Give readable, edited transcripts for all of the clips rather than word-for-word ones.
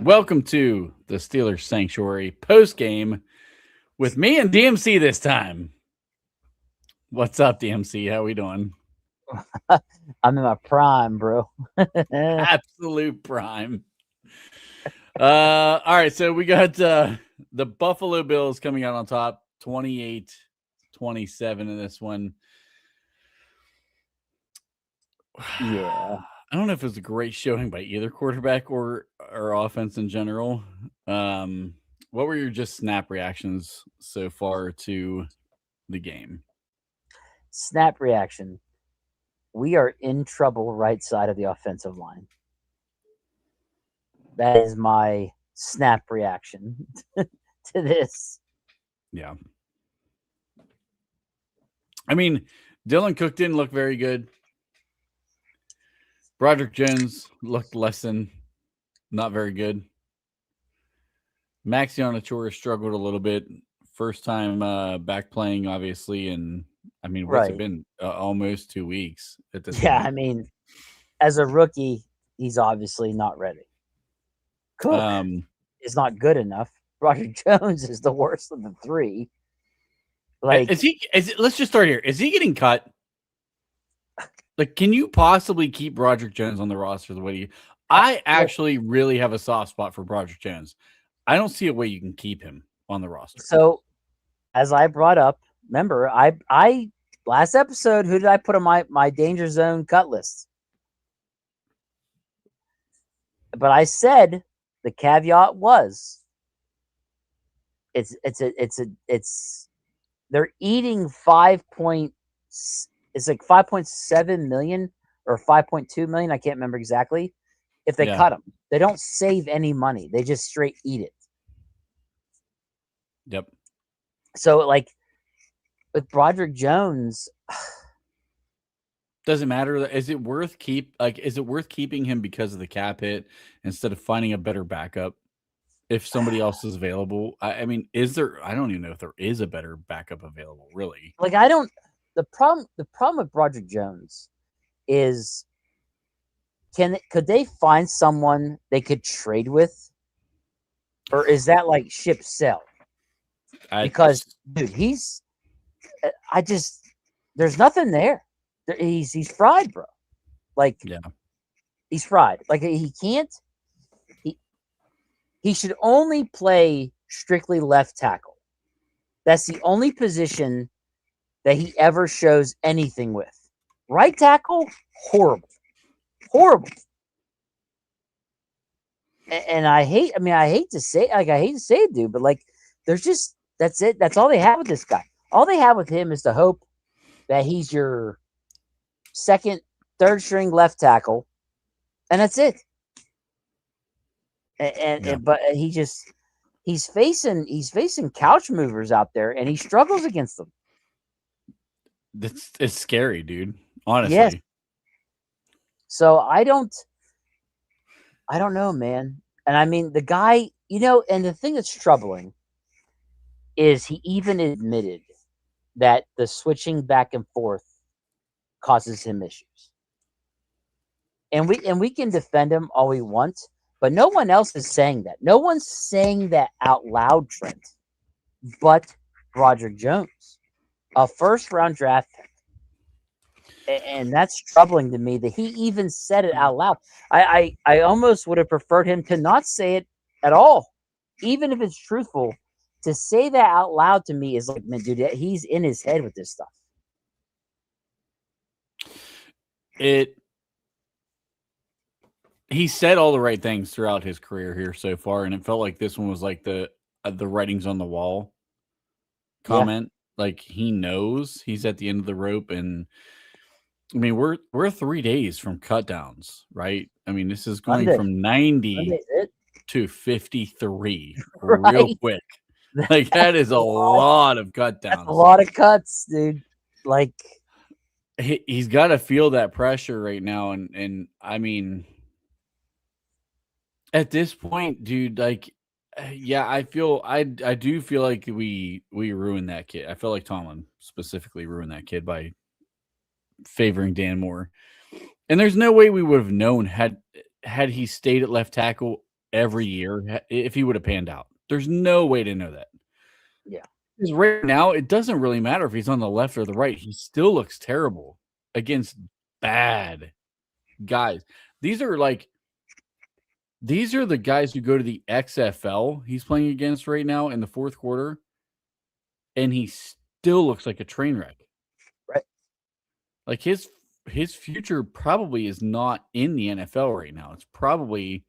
Welcome to the Steelers Sanctuary post game with me and DMC this time. What's up, DMC? How we doing? I'm in my prime, bro. Absolute prime. All right, so we got the Buffalo Bills coming out on top, 28-27 in this one. Yeah. I don't know if it was a great showing by either quarterback or offense in general. What were your just snap reactions so far to the game? Snap reaction. We are in trouble right side of the offensive line. That is my snap reaction to this. Yeah. I mean, Dylan Cook didn't look very good. Broderick Jones looked less than not very good. Maxion Achora struggled a little bit. First time back playing, obviously, and I mean, what's it Right. been? Almost 2 weeks at this Yeah, point. I mean, as a rookie, he's obviously not ready. Cook is not good enough. Roger Jones is the worst of the three. Like, is he? Let's just start here. Is he getting cut? Like, can you possibly keep Broderick Jones on the roster the way you? I actually really have a soft spot for Broderick Jones. I don't see a way you can keep him on the roster. so as I brought up, remember, I last episode, who did I put on my danger zone cut list? But I said the caveat was it's they're eating 5 point, it's like 5.7 million or 5.2 million, I can't remember exactly. If they cut them, they don't save any money, they just straight eat it. Yep. So like with Broderick Jones, doesn't matter. Is it worth keeping him because of the cap hit instead of finding a better backup if somebody else is available? I mean, is there? I don't even know if there is a better backup available, really. Like, I don't. The problem with Broderick Jones is, could they find someone they could trade with, or is that like ship sell? Because dude, there's nothing there. He's fried, bro. Like, yeah, he's fried. Like, he can't. He should only play strictly left tackle. That's the only position that he ever shows anything with. Right tackle, horrible. Horrible. And I hate to say it, dude, but like, there's just, that's it. That's all they have with this guy. All they have with him is the hope that he's your second, third string left tackle, and that's it. But he's facing couch movers out there, and he struggles against them. It's scary, dude. Honestly. Yes. So I don't know, man. And I mean, the guy, and the thing that's troubling is he even admitted that the switching back and forth causes him issues. And we can defend him all we want, but no one else is saying that. No one's saying that out loud, Trent, but Broderick Jones, a first-round draft pick. And that's troubling to me that he even said it out loud. I almost would have preferred him to not say it at all, even if it's truthful. To say that out loud to me is like, man, dude, he's in his head with this stuff. He said all the right things throughout his career here so far, and it felt like this one was like the writings on the wall comment. Yeah. Like, he knows he's at the end of the rope, and I mean, we're 3 days from cut downs, right? I mean, this is going from 90 to 53 right? Real quick. Like, that is a lot of cut downs. That's a lot of cuts, dude. Like, he's got to feel that pressure right now, and I mean, at this point, dude, like, yeah, I do feel like we ruined that kid. I feel like Tomlin specifically ruined that kid by favoring Dan Moore. And there's no way we would have known had he stayed at left tackle every year if he would have panned out. There's no way to know that. Yeah. Because right now, it doesn't really matter if he's on the left or the right. He still looks terrible against bad guys. These are the guys who go to the XFL he's playing against right now in the fourth quarter, and he still looks like a train wreck. Right. Like his future probably is not in the NFL right now. It's probably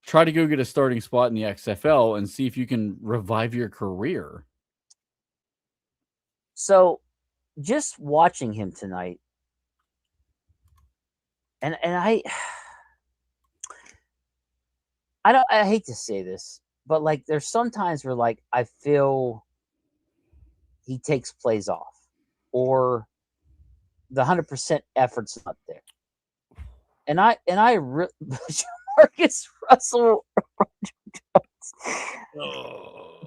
try to go get a starting spot in the XFL and see if you can revive your career. So, just watching him tonight, and I hate to say this, but like there's sometimes where like I feel he takes plays off, or the 100% effort's not there. And Marcus Russell,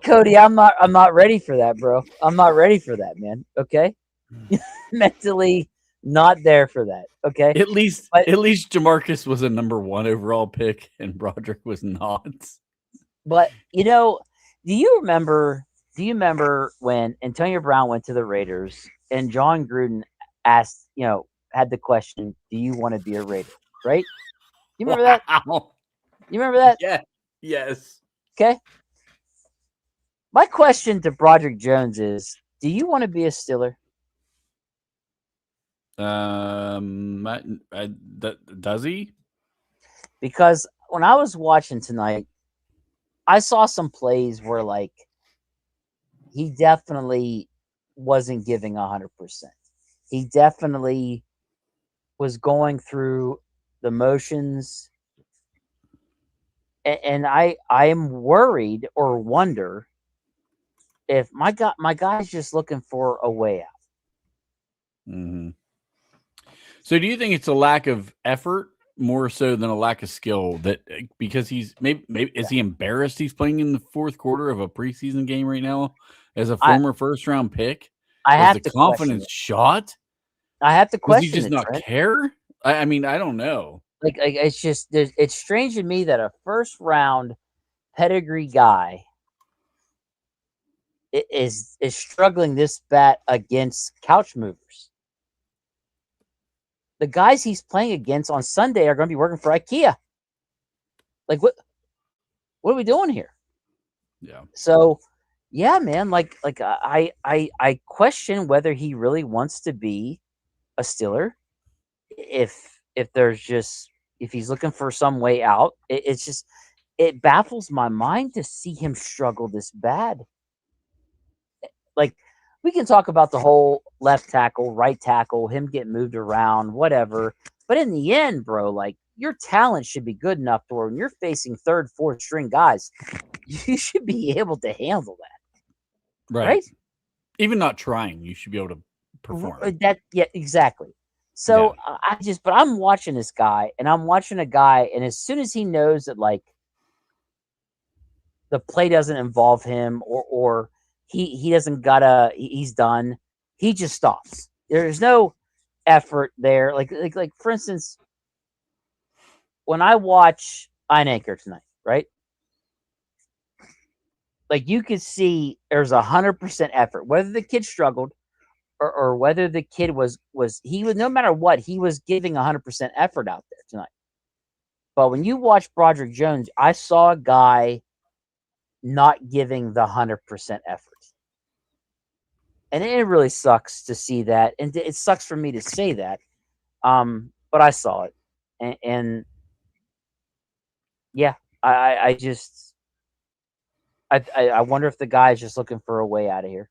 Cody, I'm not ready for that, bro. I'm not ready for that, man. Okay, mentally not there for that. Okay, At least Jamarcus was a number 1 overall pick, and Broderick was not. But do you remember? Do you remember when Antonio Brown went to the Raiders and John Gruden asked, had the question, "Do you want to be a Raider?" Right? You remember that? You remember that? Yeah. Yes. Okay. My question to Broderick Jones is, do you want to be a Steeler? Does he? Because when I was watching tonight, I saw some plays where like he definitely wasn't giving 100%. He definitely was going through the motions, and I am worried or wonder if my guy's just looking for a way out. Mm-hmm. So do you think it's a lack of effort more so than a lack of skill, that because he's maybe is he embarrassed he's playing in the fourth quarter of a preseason game right now as a former first round pick? I Is have the to confidence shot? I have to question. Does he just not Trent. care? I mean, I don't know. Like it's just it's strange to me that a first round pedigree guy is struggling this bad against couch movers. The guys he's playing against on Sunday are going to be working for IKEA. Like what are we doing here? Yeah. So, yeah, man, like I question whether he really wants to be a Steeler. If there's just if he's looking for some way out, it's just it baffles my mind to see him struggle this bad. Like we can talk about the whole left tackle, right tackle, him getting moved around, whatever. But in the end, bro, like your talent should be good enough to where when you're facing third, fourth string guys, you should be able to handle that. Right? Even not trying, you should be able to perform. Yeah, exactly. So but I'm watching this guy, and I'm watching a guy, and as soon as he knows that like the play doesn't involve him, or he doesn't gotta, he's done, he just stops. There's no effort there. Like for instance, when I watch Ein Anchor tonight, right? Like you could see there's 100% effort, whether the kid struggled or whether the kid was no matter what, he was giving 100% effort out there tonight. But when you watch Broderick Jones, I saw a guy not giving the 100% effort. And it really sucks to see that. And it sucks for me to say that. But I saw it. And yeah, I just I wonder if the guy is just looking for a way out of here.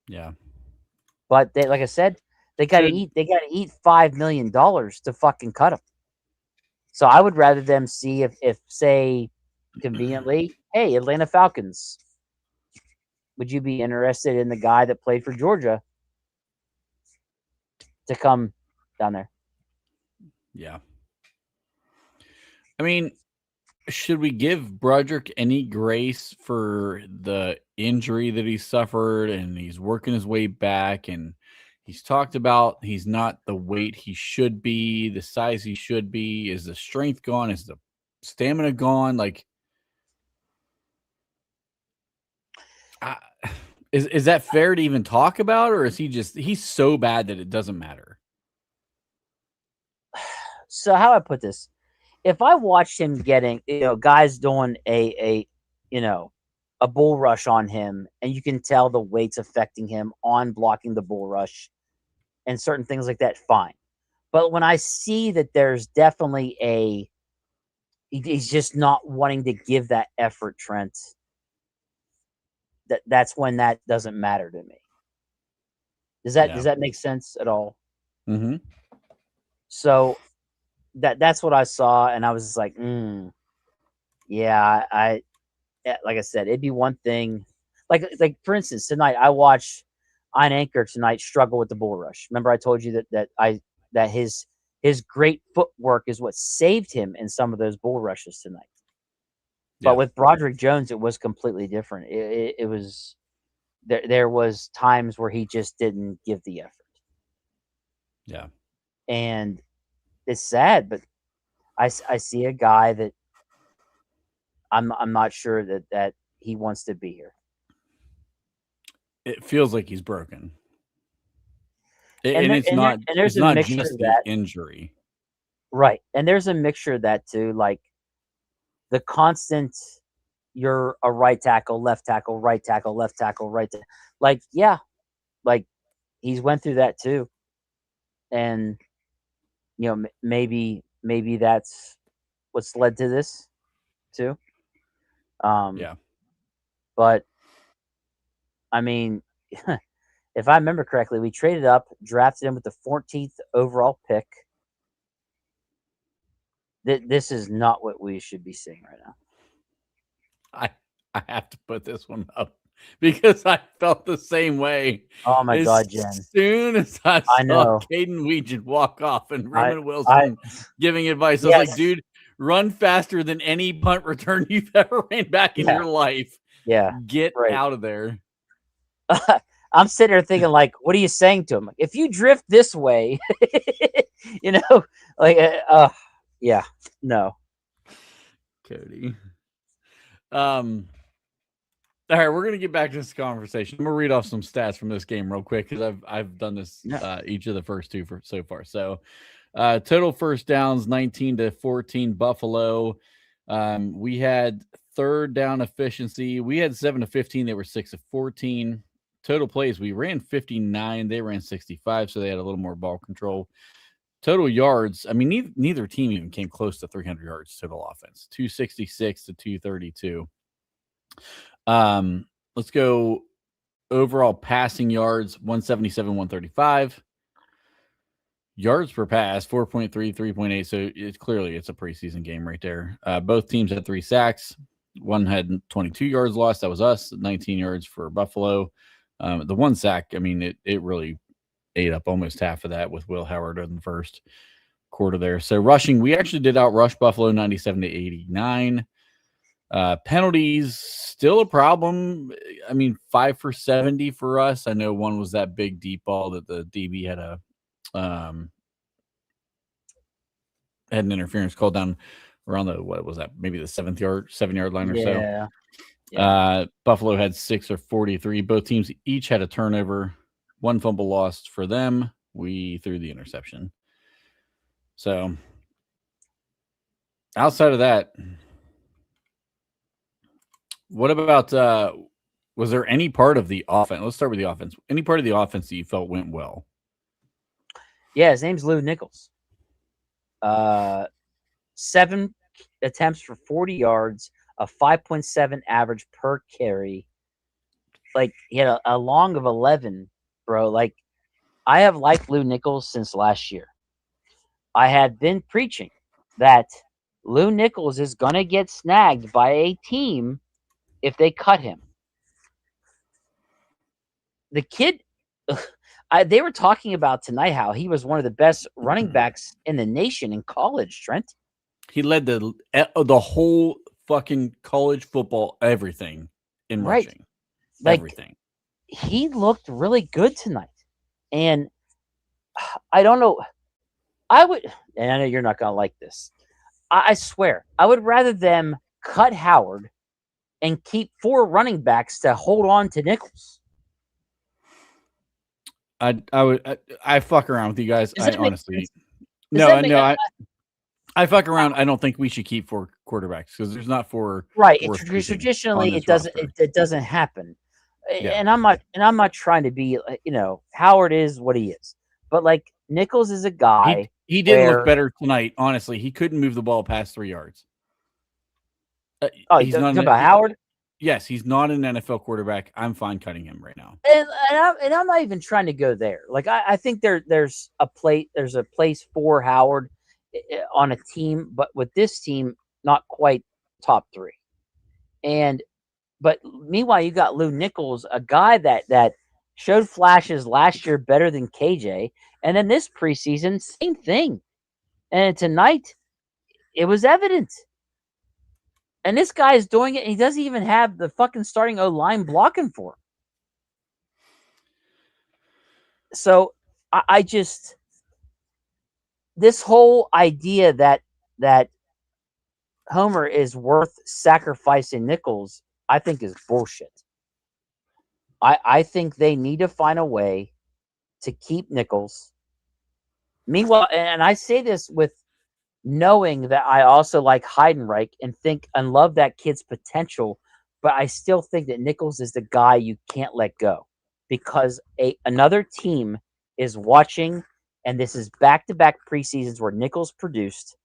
Yeah. But they, like I said, they got to eat. They got to eat $5 million to fucking cut him. So I would rather them see if say conveniently, hey, Atlanta Falcons, would you be interested in the guy that played for Georgia to come down there? Yeah. I mean, should we give Broderick any grace for the injury that he suffered, and he's working his way back, and he's talked about he's not the weight he should be, the size he should be? Is the strength gone? Is the stamina gone. Like, I, is that fair to even talk about, or is he's so bad that it doesn't matter? So how I put this, if I watched him getting, guys doing a bull rush on him, and you can tell the weight's affecting him on blocking the bull rush and certain things like that, fine. But when I see that there's definitely he's just not wanting to give that effort, Trent, that's when that doesn't matter to me. Does Yeah. that make sense at all? Mm-hmm. So that's what I saw, and I was just like, yeah, like I said, it'd be one thing. Like for instance, tonight I watched on Anchor tonight struggle with the bull rush. Remember, I told you that his great footwork is what saved him in some of those bull rushes tonight. But Yeah. with Broderick Jones, it was completely different. It was there was times where he just didn't give the effort, Yeah. and it's sad. But I see a guy that I'm not sure that he wants to be here. It feels like he's broken. And And there, and it's there's a not mixture just of the that, injury. right? And there's a mixture of that too, like the constant. You're a right tackle, left tackle, right tackle, left tackle, right. Like yeah, like he's went through that too, and maybe that's what's led to this too. Um, Yeah. but I mean, if I remember correctly, we traded up, drafted him with the 14th overall pick. This is not what we should be seeing right now. I I have to put this one up because I felt the same way. Oh my As God, Jen. soon as I I saw know. Caden Weegan walk off and I Roman I Wilson giving advice, I was like, yes. dude, run faster than any punt return you've ever ran back in Yeah. your life. Yeah. Get Right. out of there. I'm sitting there thinking, like, what are you saying to him? If you drift this way, you know, like, yeah, no. Cody. All right, we're gonna get back to this conversation. I'm gonna read off some stats from this game real quick because I've done this Yeah. each of the first two for so far. So, total first downs 19-14 Buffalo. We had third down efficiency. We had 7-15. They were 6-14. Total plays, we ran 59. They ran 65, so they had a little more ball control. Total yards, I mean, neither team even came close to 300 yards total offense. 266 to 232. Let's go overall passing yards 177, 135. Yards per pass 4.3, 3.8. So it's a preseason game right there. Both teams had 3 sacks. One had 22 yards lost. That was us. 19 yards for Buffalo. The one sack, I mean, it really ate up almost half of that with Will Howard in the first quarter there. So rushing, we actually did outrush Buffalo 97 to 89. Penalties still a problem. I mean, 5 for 70 for us. I know one was that big deep ball that the DB had had an interference called down around the, what was that? Maybe the 7-yard line or so. Yeah. Yeah. Buffalo had 6 or 43. Both teams each had a turnover. One fumble lost for them. We threw the interception. So outside of that, what about was there any part of the offense? Let's start with the offense. Any part of the offense that you felt went well? Yeah, his name's Lou Nichols. 7 attempts for 40 yards, a 5.7 average per carry. Like he had a long of 11, bro. Like I have liked Lou Nichols since last year. I had been preaching that Lou Nichols is going to get snagged by a team if they cut him. The kid, they were talking about tonight how he was one of the best running backs in the nation in college, Trent. He led the whole fucking college football everything in Right. rushing. Like, everything. He looked really good tonight. And I don't know. And I know you're not going to like this. I swear, I would rather them cut Howard and keep 4 running backs to hold on to Nichols. I fuck around with you guys. Does I that make honestly, sense? Does that make no, I fuck around. I don't think we should keep 4 quarterbacks because there's not 4 right? worth keeping on Traditionally, this roster. it doesn't happen, Yeah. and I'm not trying to be, Howard is what he is, but like Nichols is a guy He didn't look where better tonight, honestly. He couldn't move the ball past 3 yards. you He's not talking about Howard. yes, he's not an NFL quarterback. I'm fine cutting him right now. And I'm not even trying to go there. Like I think there's a place for Howard on a team, but with this team, not quite top 3. And but meanwhile, you got Lou Nichols, a guy that showed flashes last year better than KJ, and then this preseason, same thing. And tonight, it was evident. And this guy is doing it. And he doesn't even have the fucking starting O line blocking for him. So I just this whole idea that Homer is worth sacrificing Nichols, I think is bullshit. I think they need to find a way to keep Nichols. Meanwhile, and I say this with knowing that I also like Heidenreich and think and love that kid's potential, but I still think that Nichols is the guy you can't let go because another team is watching, and this is back-to-back preseasons where Nichols produced,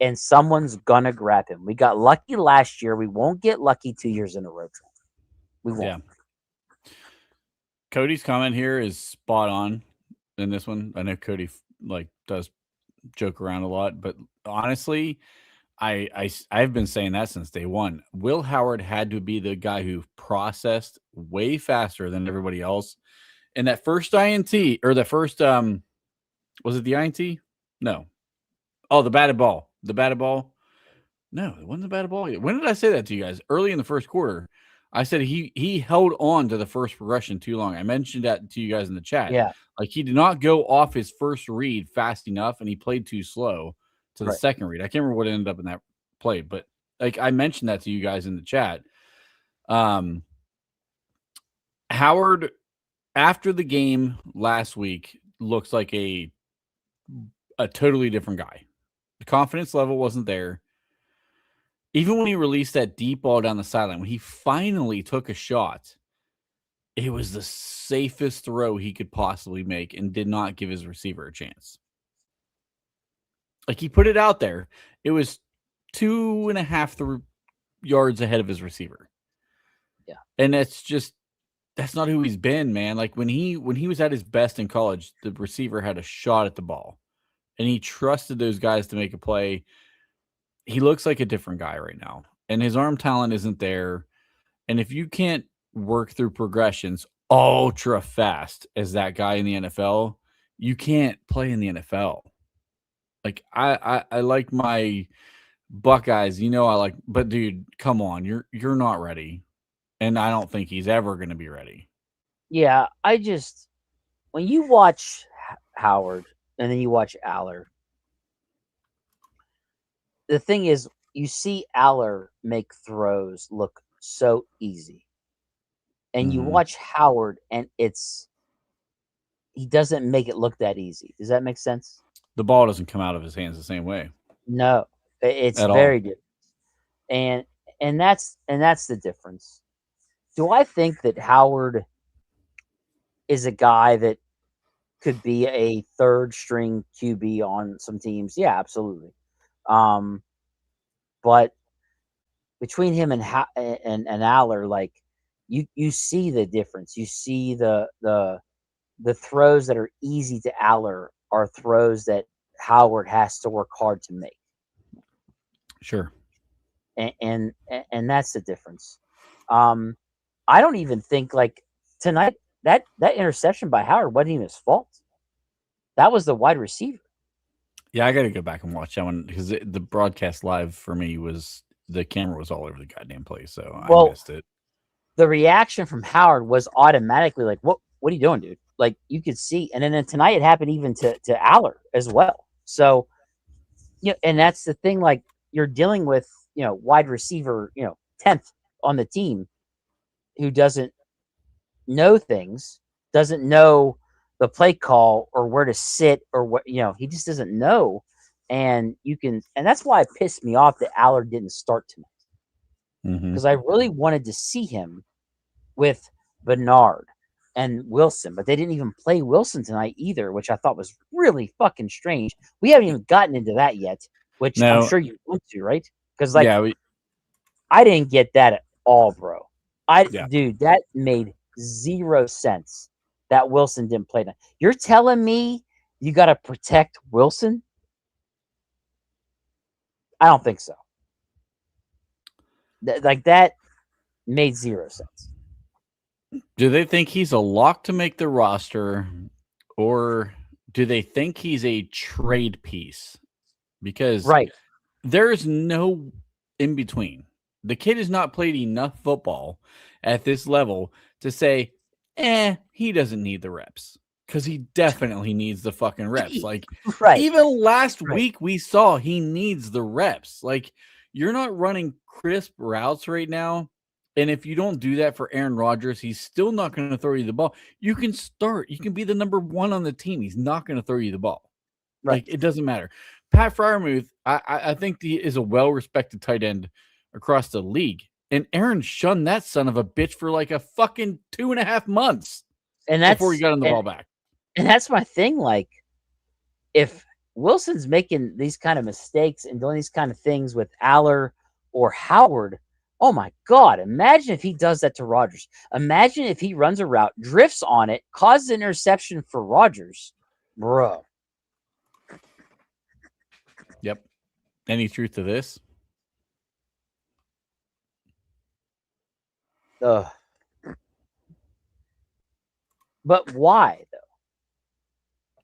and someone's gonna grab him. We got lucky last year. We won't get lucky 2 years in a row. We won't. Yeah. Cody's comment here is spot on in this one. I know Cody does joke around a lot, but honestly, I've been saying that since day one. Will Howard had to be the guy who processed way faster than everybody else. And that first INT or the first was it the INT? No. Oh, the batted ball. The batted ball. No, it wasn't the batted ball yet. When did I say that to you guys? Early in the first quarter. I said he held on to the first progression too long. I mentioned that to you guys in the chat. Yeah. Like he did not go off his first read fast enough and he played too slow to the second read. I can't remember what ended up in that play, but like I mentioned that to you guys in the chat. Howard after the game last week looks like a totally different guy. The confidence level wasn't there. Even when he released that deep ball down the sideline, when he finally took a shot, it was the safest throw he could possibly make and did not give his receiver a chance. Like he put it out there. It was 2.5 yards ahead of his receiver. Yeah. And that's not who he's been, man. Like when he was at his best in college, the receiver had a shot at the ball and he trusted those guys to make a play. He looks like a different guy right now, and his arm talent isn't there. And if you can't work through progressions ultra fast as that guy in the NFL, you can't play in the NFL. Like I like my Buckeyes, I like, but dude, come on, you're not ready, and I don't think he's ever going to be ready. Yeah, when you watch Howard and then you watch Aller, the thing is, you see Aller make throws look so easy. And you watch Howard and he doesn't make it look that easy. Does that make sense? The ball doesn't come out of his hands the same way. No, it's At very all. different. And that's the difference. Do I think that Howard is a guy that could be a third string QB on some teams? Yeah, absolutely. But between him and Aller, like you see the difference. You see the throws that are easy to Aller are throws that Howard has to work hard to make. Sure. And that's the difference. I don't even think like tonight that interception by Howard wasn't even his fault. That was the wide receiver. Yeah, I got to go back and watch that one because the broadcast live for me was the camera was all over the goddamn place, so I missed it. The reaction from Howard was automatically like, "What are you doing, dude?" Like you could see, and then tonight it happened even to Aller as well. So, and that's the thing. Like you're dealing with, wide receiver, 10th on the team who doesn't know things, doesn't know the play call or where to sit or what, he just doesn't know. And that's why it pissed me off that Allard didn't start tonight, because I really wanted to see him with Bernard and Wilson, but they didn't even play Wilson tonight either, which I thought was really fucking strange. We haven't even gotten into that yet, which I'm sure you want to, right? Because I didn't get that at all, bro. Dude, that made zero sense that Wilson didn't play tonight. You're telling me you got to protect Wilson? I don't think so. That made zero sense. Do they think he's a lock to make the roster, or do they think he's a trade piece? Because there's no in between. The kid has not played enough football at this level to say, he doesn't need the reps. Because he definitely needs the fucking reps. Like, even last week we saw he needs the reps. Like, you're not running crisp routes right now. And if you don't do that for Aaron Rodgers, he's still not going to throw you the ball. You can start. You can be the number one on the team. He's not going to throw you the ball. Like, it doesn't matter. Pat Freiermuth, I think he is a well-respected tight end across the league. And Aaron shunned that son of a bitch for like a fucking 2.5 months before he got him the ball back. And that's my thing. Like, if Wilson's making these kind of mistakes and doing these kind of things with Aller or Howard, oh my God, imagine if he does that to Rodgers. Imagine if he runs a route, drifts on it, causes an interception for Rodgers. Bro. Yep. Any truth to this? But why, though?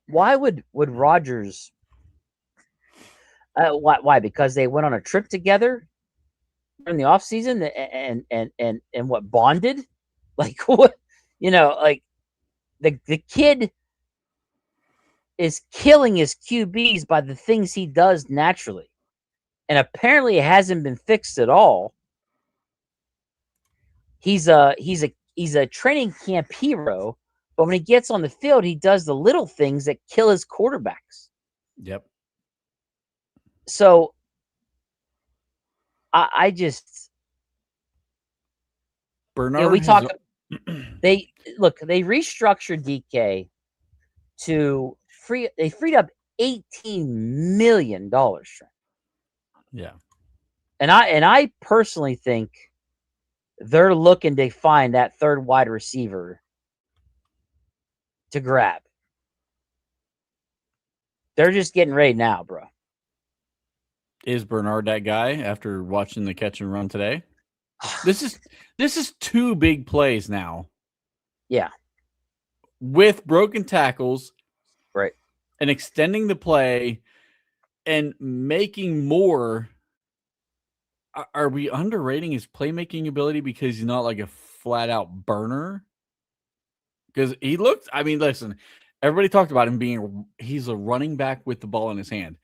Why would Rodgers? Why? Because they went on a trip together in the offseason and what, bonded? Like, what? Like the kid is killing his QBs by the things he does naturally, and apparently it hasn't been fixed at all. He's a training camp hero, but when he gets on the field, he does the little things that kill his quarterbacks. Yep. So I just Bernard. We talk. They restructured DK to free. They freed up $18 million. Yeah, and I personally think they're looking to find that third wide receiver to grab. They're just getting ready now, bro. Is Bernard that guy after watching the catch and run today? This is 2 big plays now. Yeah. With broken tackles. Right. And extending the play and making more. Are we underrating his playmaking ability because he's not like a flat out burner? Because he looked, listen, everybody talked about him he's a running back with the ball in his hand.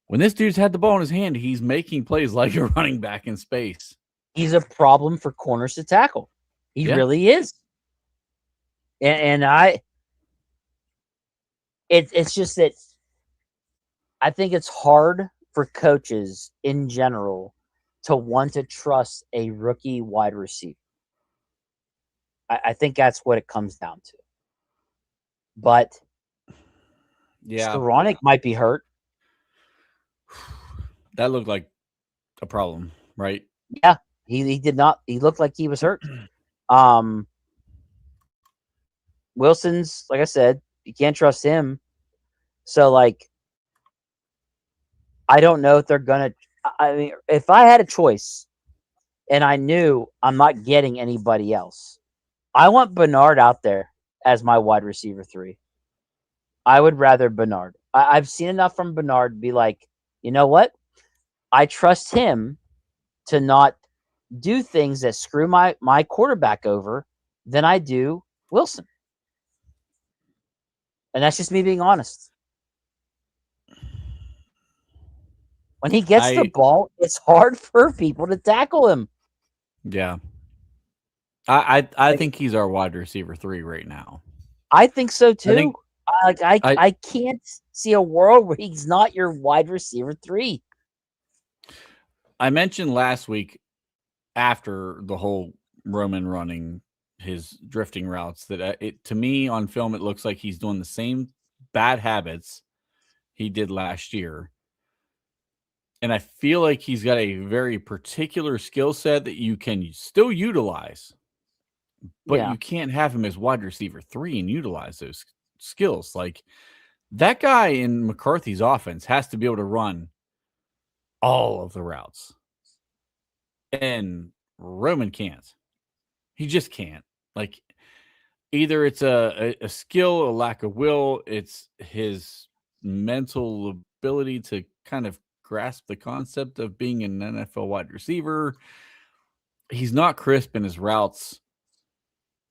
When this dude's had the ball in his hand, he's making plays like a running back in space. He's a problem for corners to tackle. He really is. And it's just that I think it's hard for coaches in general to want to trust a rookie wide receiver. I think that's what it comes down to. But Skoranek might be hurt. That looked like a problem, right? Yeah, he did not. He looked like he was hurt. Wilson's, like I said, you can't trust him. So, like, I don't know if they're gonna. If I had a choice, and I knew I'm not getting anybody else, I want Bernard out there as my wide receiver 3. I would rather Bernard. I've seen enough from Bernard to be like, you know what? I trust him to not do things that screw my quarterback over than I do Wilson. And that's just me being honest. When he gets the ball, it's hard for people to tackle him. Yeah. I think he's our wide receiver 3 right now. I think so too. I I can't see a world where he's not your wide receiver 3. I mentioned last week after the whole Roman running his drifting routes that it to me on film it looks like he's doing the same bad habits he did last year. And I feel like he's got a very particular skill set that you can still utilize, but Yeah. you can't have him as wide receiver 3 and utilize those skills. Like that guy in McCarthy's offense has to be able to run all of the routes. And Roman can't. He just can't. Like either it's a skill, a lack of will, it's his mental ability to kind of grasp the concept of being an NFL wide receiver. He's not crisp in his routes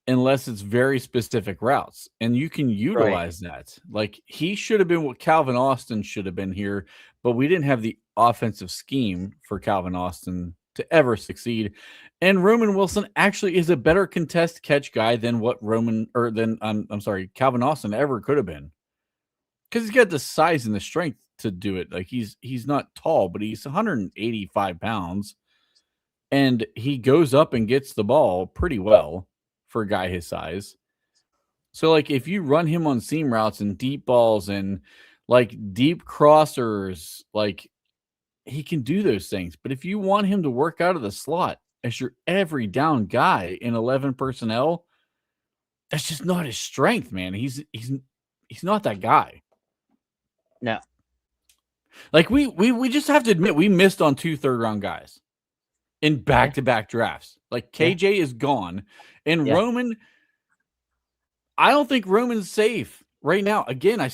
unless it's very specific routes, and you can utilize that. Like he should have been what Calvin Austin should have been here, but we didn't have the offensive scheme for Calvin Austin to ever succeed. And Roman Wilson actually is a better contest catch guy than what Calvin Austin ever could have been. Because he's got the size and the strength to do it. Like he's not tall, but he's 185 pounds. And he goes up and gets the ball pretty well for a guy his size. So, like, if you run him on seam routes and deep balls and like deep crossers, like he can do those things. But if you want him to work out of the slot as your every down guy in 11 personnel, that's just not his strength, man. He's not that guy. No. Like we just have to admit we missed on 2 third-round guys in back-to-back drafts. Like KJ is gone. And Roman, I don't think Roman's safe right now. Again,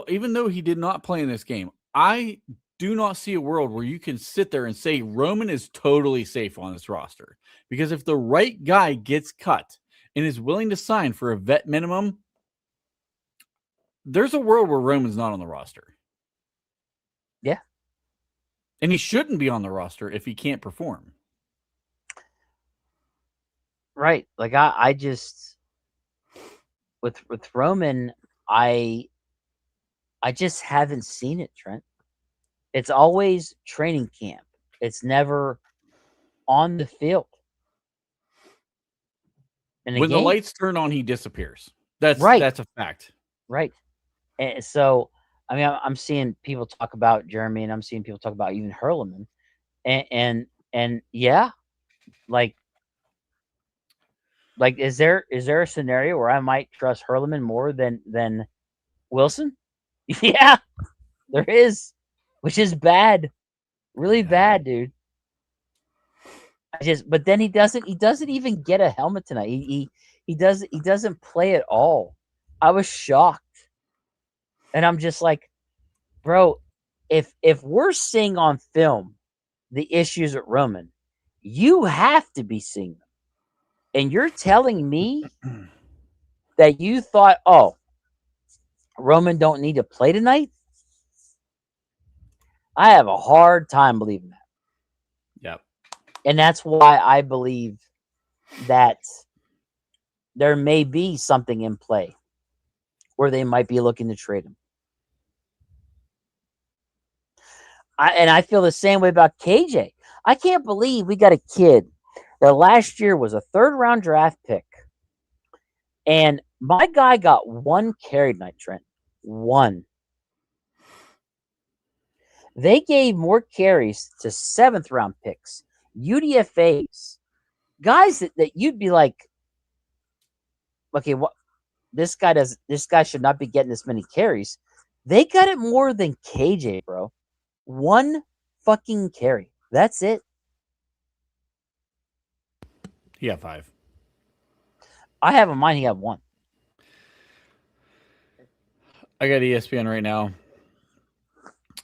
even though he did not play in this game, I do not see a world where you can sit there and say Roman is totally safe on this roster. Because if the right guy gets cut and is willing to sign for a vet minimum, there's a world where Roman's not on the roster. Yeah. And he shouldn't be on the roster if he can't perform. Right. Like I just with Roman, I just haven't seen it, Trent. It's always training camp. It's never on the field. And when the lights turn on, he disappears. That's a fact. Right. And so, I mean, I'm seeing people talk about Jeremy, and I'm seeing people talk about even Hurleman, and yeah, like, is there a scenario where I might trust Hurleman more than Wilson? Yeah, there is, which is bad, really bad, dude. But then he doesn't even get a helmet tonight. He doesn't play at all. I was shocked. And I'm just like, bro, if we're seeing on film the issues at Roman, you have to be seeing them. And you're telling me that you thought, oh, Roman don't need to play tonight? I have a hard time believing that. Yep. And that's why I believe that there may be something in play where they might be looking to trade him. I feel the same way about KJ. I can't believe we got a kid that last year was a 3rd-round draft pick. And my guy got 1 carry tonight, Trent. 1. They gave more carries to 7th-round picks, UDFAs, guys that you'd be like, okay, what? This guy should not be getting this many carries. They got it more than KJ, bro. 1 fucking carry. That's it. He got 5. I have in mind he had 1. I got ESPN right now.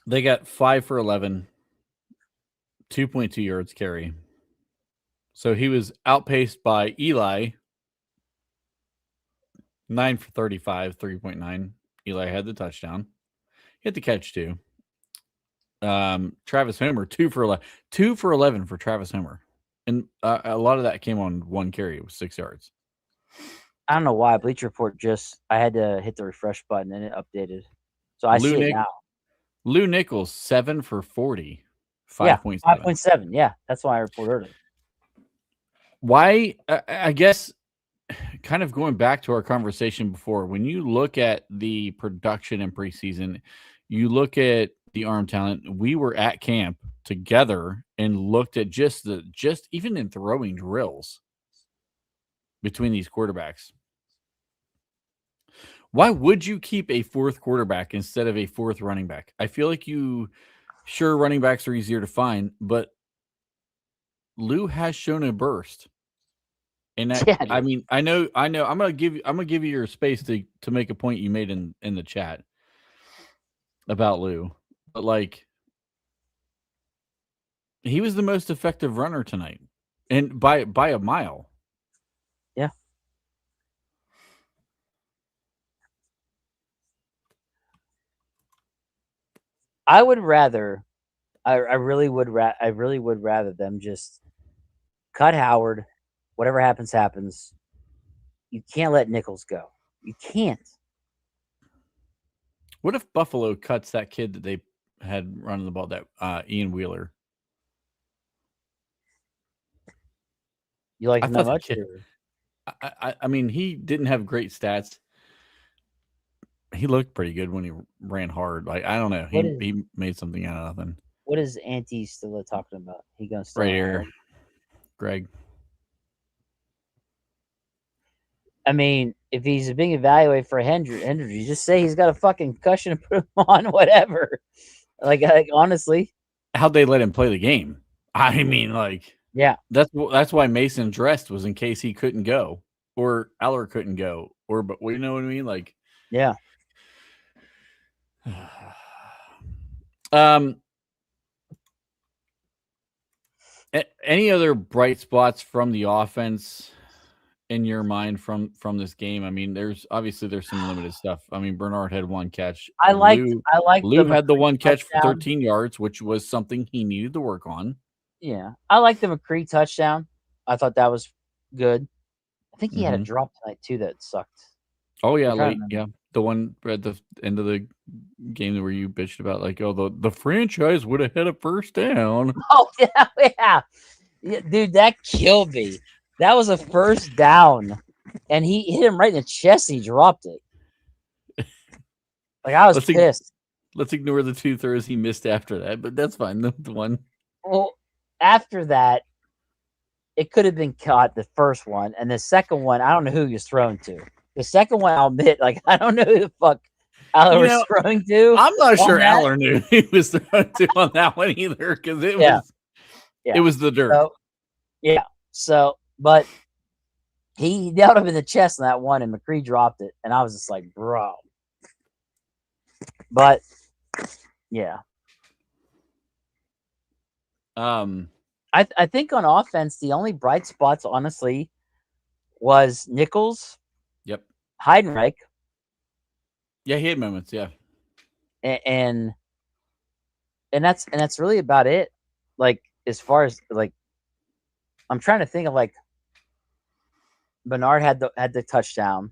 They got 5 for 11, 2.2 yards carry. So he was outpaced by Eli, 9 for 35, 3.9. Eli had the touchdown. He had the catch too. Travis Homer, 2 for 11 for Travis Homer. And a lot of that came on one carry. It was 6 yards. I don't know why Bleacher Report I had to hit the refresh button and it updated. So I see it now. Lou Nichols, 7 for 40, 5.7. 5.7. Yeah, that's why I reported earlier. Why? I guess kind of going back to our conversation before, when you look at the production in preseason, you look at the arm talent. We were at camp together and looked at just even in throwing drills between these quarterbacks. Why would you keep a fourth quarterback instead of a fourth running back? I feel like sure, running backs are easier to find, but Lou has shown a burst. And I mean, I know. I'm gonna give you your space to make a point you made in the chat about Lou, but like, he was the most effective runner tonight, and by a mile. Yeah. I would rather, I really would rather them just cut Howard. Whatever happens, happens. You can't let Nichols go. You can't. What if Buffalo cuts that kid that they had running the ball, that Ian Wheeler? You like him that much? I mean, he didn't have great stats. He looked pretty good when he ran hard. Like, I don't know. He made something out of nothing. What is Auntie still talking about? He gonna start right here, Greg. I mean, if he's being evaluated for injury, just say he's got a fucking concussion and put him on whatever. Like honestly, how'd they let him play the game? I mean, like, yeah, that's why Mason dressed, was in case he couldn't go or Aller couldn't go, but you know what I mean? Like, yeah. Any other bright spots from the offense in your mind from this game? I mean, there's some limited stuff. I mean, Bernard had one catch. I like Lou had the one catch for 13 yards, which was something he needed to work on. Yeah, I like the McCree touchdown. I thought that was good. I think he had a drop tonight too that sucked. Oh yeah, late. Yeah, the one at the end of the game where you bitched about, like, oh, the franchise would have had a first down. Oh yeah, dude, that killed me. That was a first down, and he hit him right in the chest. And he dropped it. Like, I was pissed. Let's ignore the 2 throws he missed after that, but that's fine. The one. Well, after that, it could have been caught, the first one, and the second one, I don't know who he was thrown to. The second one, I'll admit, like, I don't know who the fuck Aller was throwing to. I'm not sure Aller knew he was thrown to on that one either, because it was the dirt. So, but he nailed him in the chest on that one, and McCree dropped it, and I was just like, bro. But yeah. I think on offense, the only bright spots, honestly, was Nichols. Yep. Heidenreich. Yeah, he had moments. Yeah. And that's really about it. Like, as far as, like, I'm trying to think of, like, Bernard had the touchdown.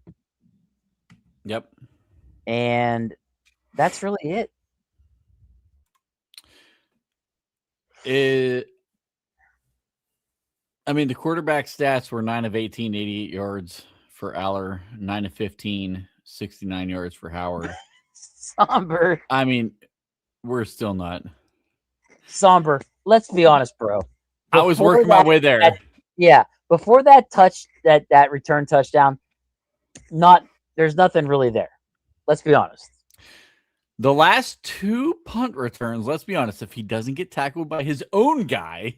Yep. And that's really it. I mean, the quarterback stats were 9 of 18, 88 yards for Aller, 9 of 15, 69 yards for Howard. Somber. I mean, we're still not. Somber. Let's be honest, bro. I was working my way there. Before that that return touchdown, there's nothing really there. Let's be honest. The last 2 punt returns, let's be honest, if he doesn't get tackled by his own guy,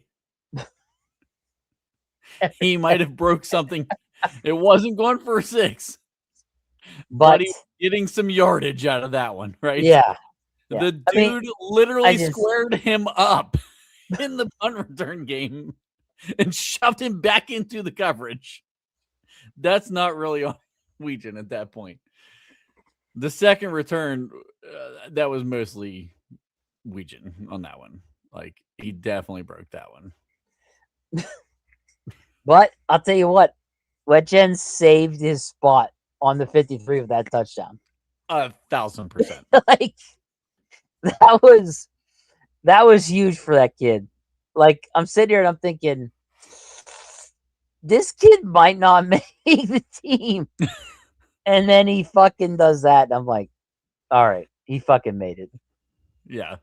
he might have broke something. It wasn't going for a 6. But he was getting some yardage out of that one, right? Yeah. The dude literally squared him up in the punt return game and shoved him back into the coverage. That's not really on Weejan at that point. The second return, that was mostly Weejan on that one. Like he definitely broke that one. But I'll tell you what, Wetjen saved his spot on the 53 with that touchdown. 1,000%. Like that was huge for that kid. Like I'm sitting here and I'm thinking, this kid might not make the team. And then he fucking does that. And I'm like, all right, he fucking made it. Yeah.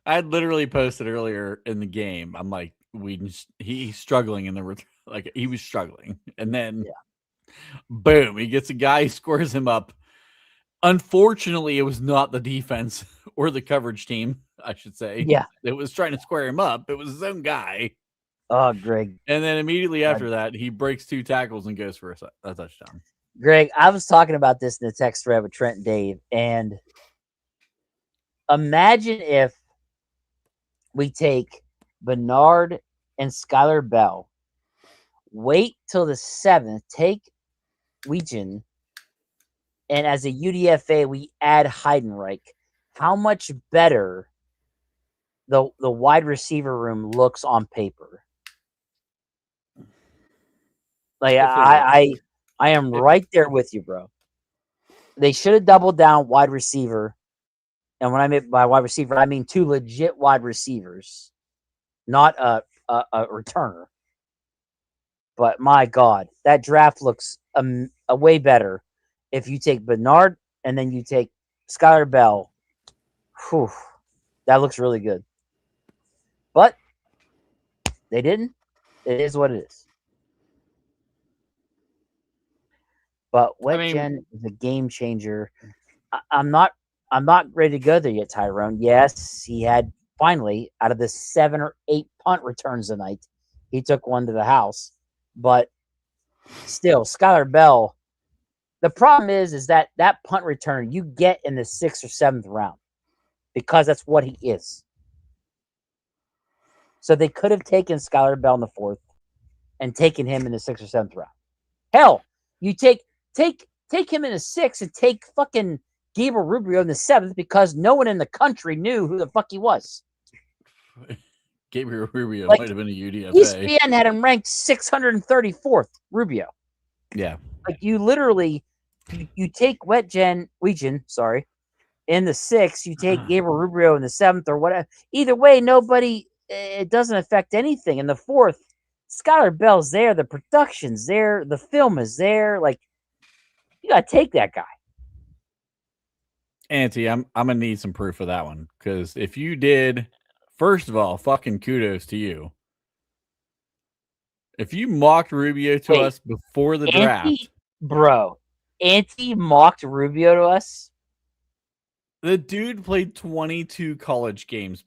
I had literally posted earlier in the game. I'm like, he's struggling in the like he was struggling. And then boom, he gets a guy, he squares him up. Unfortunately, it was not the defense or the coverage team, I should say. Yeah. It was trying to square him up. It was his own guy. Oh, Greg. And then immediately after that, he breaks 2 tackles and goes for a touchdown. Greg, I was talking about this in the text thread with Trent and Dave, and imagine if we take Bernard and Skylar Bell, wait till the 7th, take Weejan, and as a UDFA, we add Heidenreich. How much better the wide receiver room looks on paper. Like I am right there with you, bro. They should have doubled down wide receiver. And when I mean by wide receiver, I mean 2 legit wide receivers, not a returner. But my God, that draft looks a way better if you take Bernard and then you take Skylar Bell. Whew, that looks really good. But they didn't. It is what it is. But Wetjen is a game changer. I'm not ready to go there yet, Tyrone. Yes, he had finally, out of the 7 or 8 punt returns tonight, he took one to the house. But still, Skylar Bell, the problem is that punt return you get in the 6th or 7th round because that's what he is. So they could have taken Skylar Bell in the 4th and taken him in the 6th or 7th round. Hell, you take him in the 6th and take fucking Gabriel Rubio in the 7th because no one in the country knew who the fuck he was. Gabriel Rubio might have been a UDFA. ESPN had him ranked 634th, Rubio. Yeah. Like you literally, you take Weejan, in the 6th, you take Gabriel Rubio in the 7th or whatever. Either way, it doesn't affect anything. In the 4th, Skylar Bell's there, the production's there, the film is there. Like, you gotta take that guy. Auntie, I'm gonna need some proof of that one. Because if you did, first of all, fucking kudos to you. If you mocked Rubio to us before the draft. Bro, Auntie mocked Rubio to us? The dude played 22 college games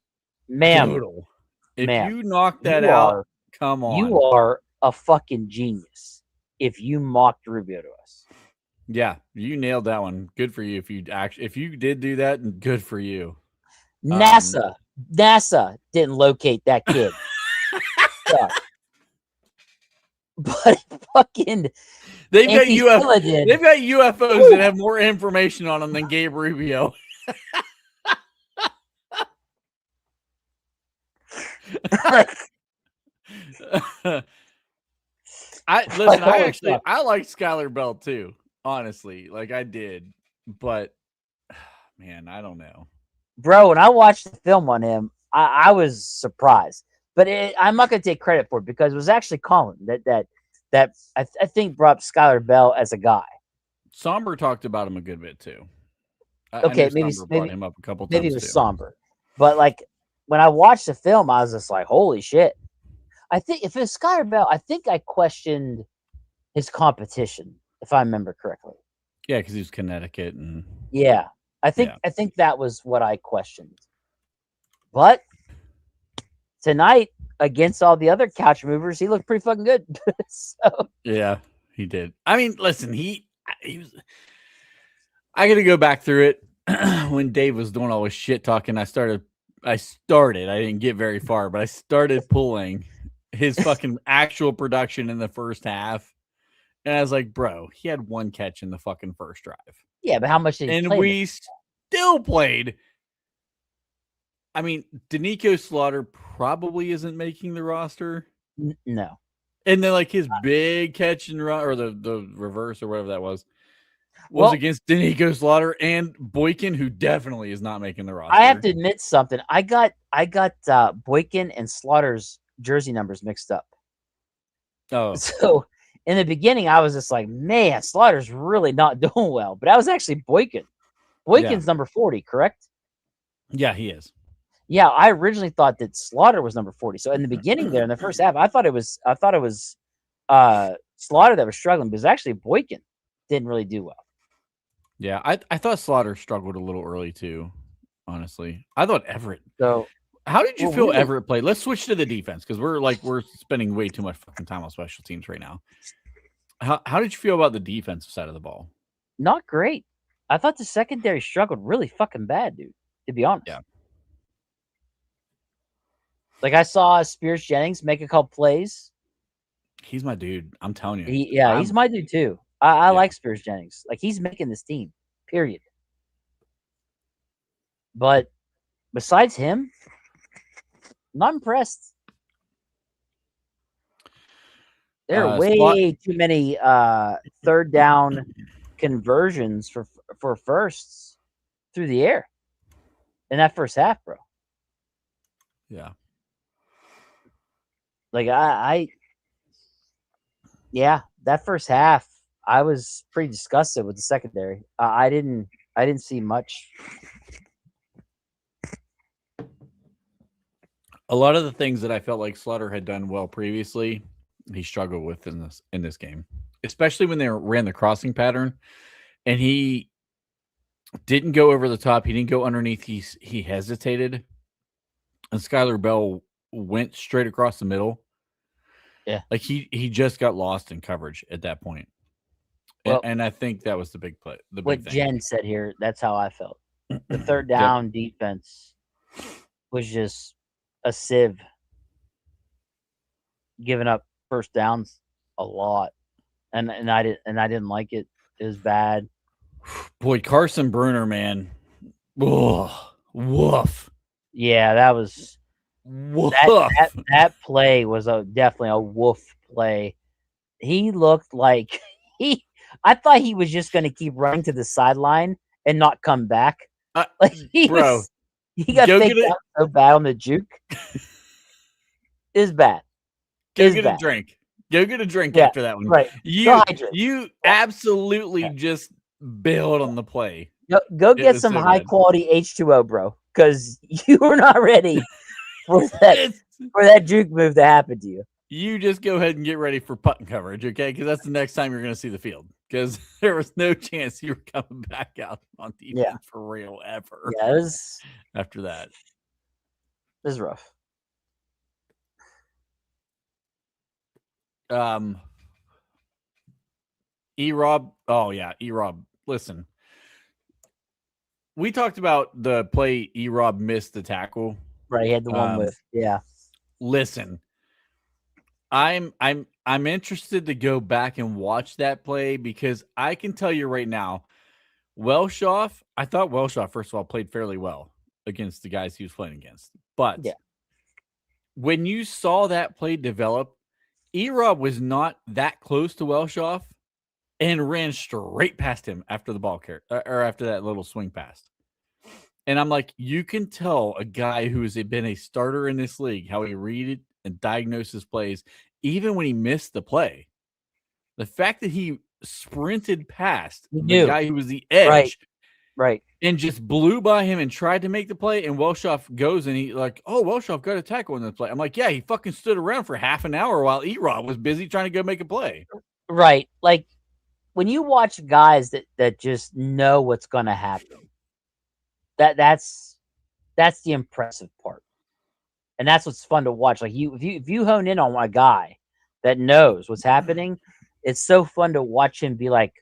total. If you knock that out, come on. You are a fucking genius if you mocked Rubio to us. Yeah, you nailed that one. Good for you. If you did do that, good for you. NASA didn't locate that kid. But fucking they've got UFOs that have more information on them than Gabe Rubio. I like Skylar Bell too, honestly. Like I did, but man, I don't know. Bro, when I watched the film on him, I was surprised. But I'm not going to take credit for it because it was actually Colin that I think brought up Skylar Bell as a guy. Somber talked about him a good bit too. Maybe brought him up a couple times. Maybe it was Somber, but like when I watched the film, I was just like, "Holy shit!" I think if it's Skylar Bell, I think I questioned his competition, if I remember correctly. Yeah, because he was Connecticut, and I think that was what I questioned. But tonight, against all the other couch movers, he looked pretty fucking good. So. Yeah, he did. I mean, listen, he was. I got to go back through it when Dave was doing all his shit talking. I started. I didn't get very far, but I started pulling his fucking actual production in the first half, and I was like, bro, he had 1 catch in the fucking first drive. Yeah, but how much did he play? And we still played I mean, Danico Slaughter probably isn't making the roster. No. And then like his big catch and run or the reverse or whatever that was Well, against Danico Slaughter and Boykin, who definitely is not making the roster. I have to admit something. I got Boykin and Slaughter's jersey numbers mixed up. Oh, So in the beginning, I was just like, man, Slaughter's really not doing well. But I was actually Boykin. Boykin's number 40, correct? yeah, he is. Yeah, I originally thought that Slaughter was number 40. So in the beginning there, in the first half, I thought it was Slaughter that was struggling, but it was actually Boykin didn't really do well. Yeah, I thought Slaughter struggled a little early too, honestly. I thought Everett. So how did you feel really, Everett played? Let's switch to the defense because we're spending way too much fucking time on special teams right now. How did you feel about the defensive side of the ball? Not great. I thought the secondary struggled really fucking bad, dude, to be honest. Yeah. Like I saw Spears Jennings make a couple plays. He's my dude. I'm telling you. He's my dude too. I like Spears Jennings. Like he's making this team, period. But besides him, not impressed. There are way too many third down conversions for firsts through the air in that first half, bro. Yeah. Like that first half, I was pretty disgusted with the secondary. I didn't see much. A lot of the things that I felt like Slaughter had done well previously, he struggled with in this game, especially when they ran the crossing pattern, and he didn't go over the top. He didn't go underneath. He hesitated, and Skylar Bell went straight across the middle. Yeah, like he just got lost in coverage at that point. Well, and I think that was the big play. What Jen said here, that's how I felt. The third down defense was just a sieve, giving up first downs a lot, and I didn't like it. It was bad. Boy, Carson Bruner, man, woof. Yeah, that was woof. That play was definitely a woof play. He looked like I thought he was just going to keep running to the sideline and not come back. Like he got faked out so bad on the juke. Is bad. Go get a drink. Go get a drink after that one. Right. You absolutely just bailed on the play. Go get some high quality H2O, bro, because you were not ready for that juke move to happen to you. You just go ahead and get ready for punt coverage, okay? Because that's the next time you're going to see the field. Because there was no chance you were coming back out on defense for real ever. Yeah, it was after that. It was rough. E-Rob. Oh, yeah, E-Rob. Listen. We talked about the play E-Rob missed the tackle. Right, he had the one with. Yeah. Listen. I'm interested to go back and watch that play because I can tell you right now, Welshoff, I thought Welshoff, first of all, played fairly well against the guys he was playing against. But when you saw that play develop, E-Rob was not that close to Welshoff and ran straight past him after the ball or after that little swing pass. And I'm like, you can tell a guy who has been a starter in this league how he read and diagnoses plays, even when he missed the play. The fact that he sprinted past the guy who was the edge, right, and just blew by him and tried to make the play, and Welshoff goes and he like, oh, Welshoff got a tackle in the play. I'm like, yeah, he fucking stood around for half an hour while E-Rob was busy trying to go make a play. Right, like when you watch guys that just know what's going to happen, that's the impressive part. And that's what's fun to watch. Like if you hone in on a guy that knows what's happening, it's so fun to watch him be like,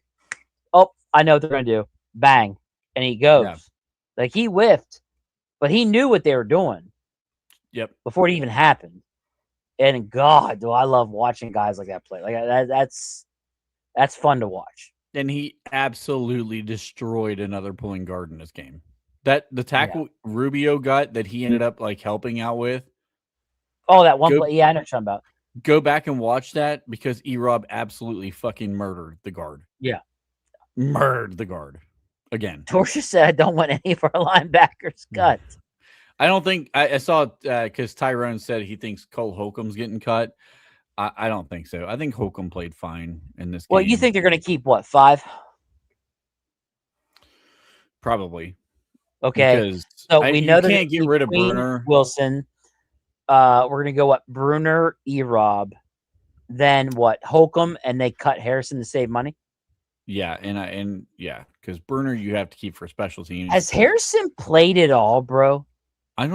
"Oh, I know what they're gonna do." Bang, and he goes. Yeah. Like he whiffed, but he knew what they were doing. Yep. Before it even happened. And God, do I love watching guys like that play. Like that's fun to watch. And he absolutely destroyed another pulling guard in this game. The tackle Rubio got that he ended up like helping out with. Oh, that one play. Yeah, I know what you're talking about. Go back and watch that because E-Rob absolutely fucking murdered the guard. Yeah. Murdered the guard again. Torsia said, I don't want any of our linebackers cut. I don't think I saw because Tyrone said he thinks Cole Holcomb's getting cut. I don't think so. I think Holcomb played fine in this game. Well, you think they're going to keep what, 5? Probably. Okay. Because so we know you that can't get rid of Queen, Bruner. Wilson. We're going to go what? Bruner, E-Rob. Then what? Holcomb, and they cut Harrison to save money? Yeah, and because Bruner you have to keep for special teams. Has Harrison played at all, bro? I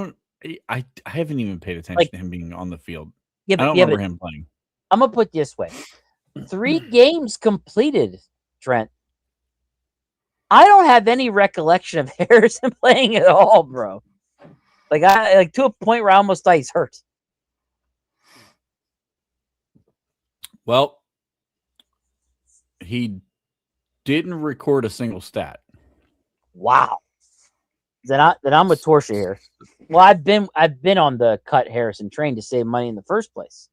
haven't even paid attention to him being on the field. Yeah, but, I don't remember him playing. I'm going to put it this way. 3 games completed, Trent. I don't have any recollection of Harrison playing at all, bro. Like to a point where I almost thought he's hurt. Well, he didn't record a single stat. Wow. Then I'm with Torsia here. Well, I've been on the cut Harrison train to save money in the first place.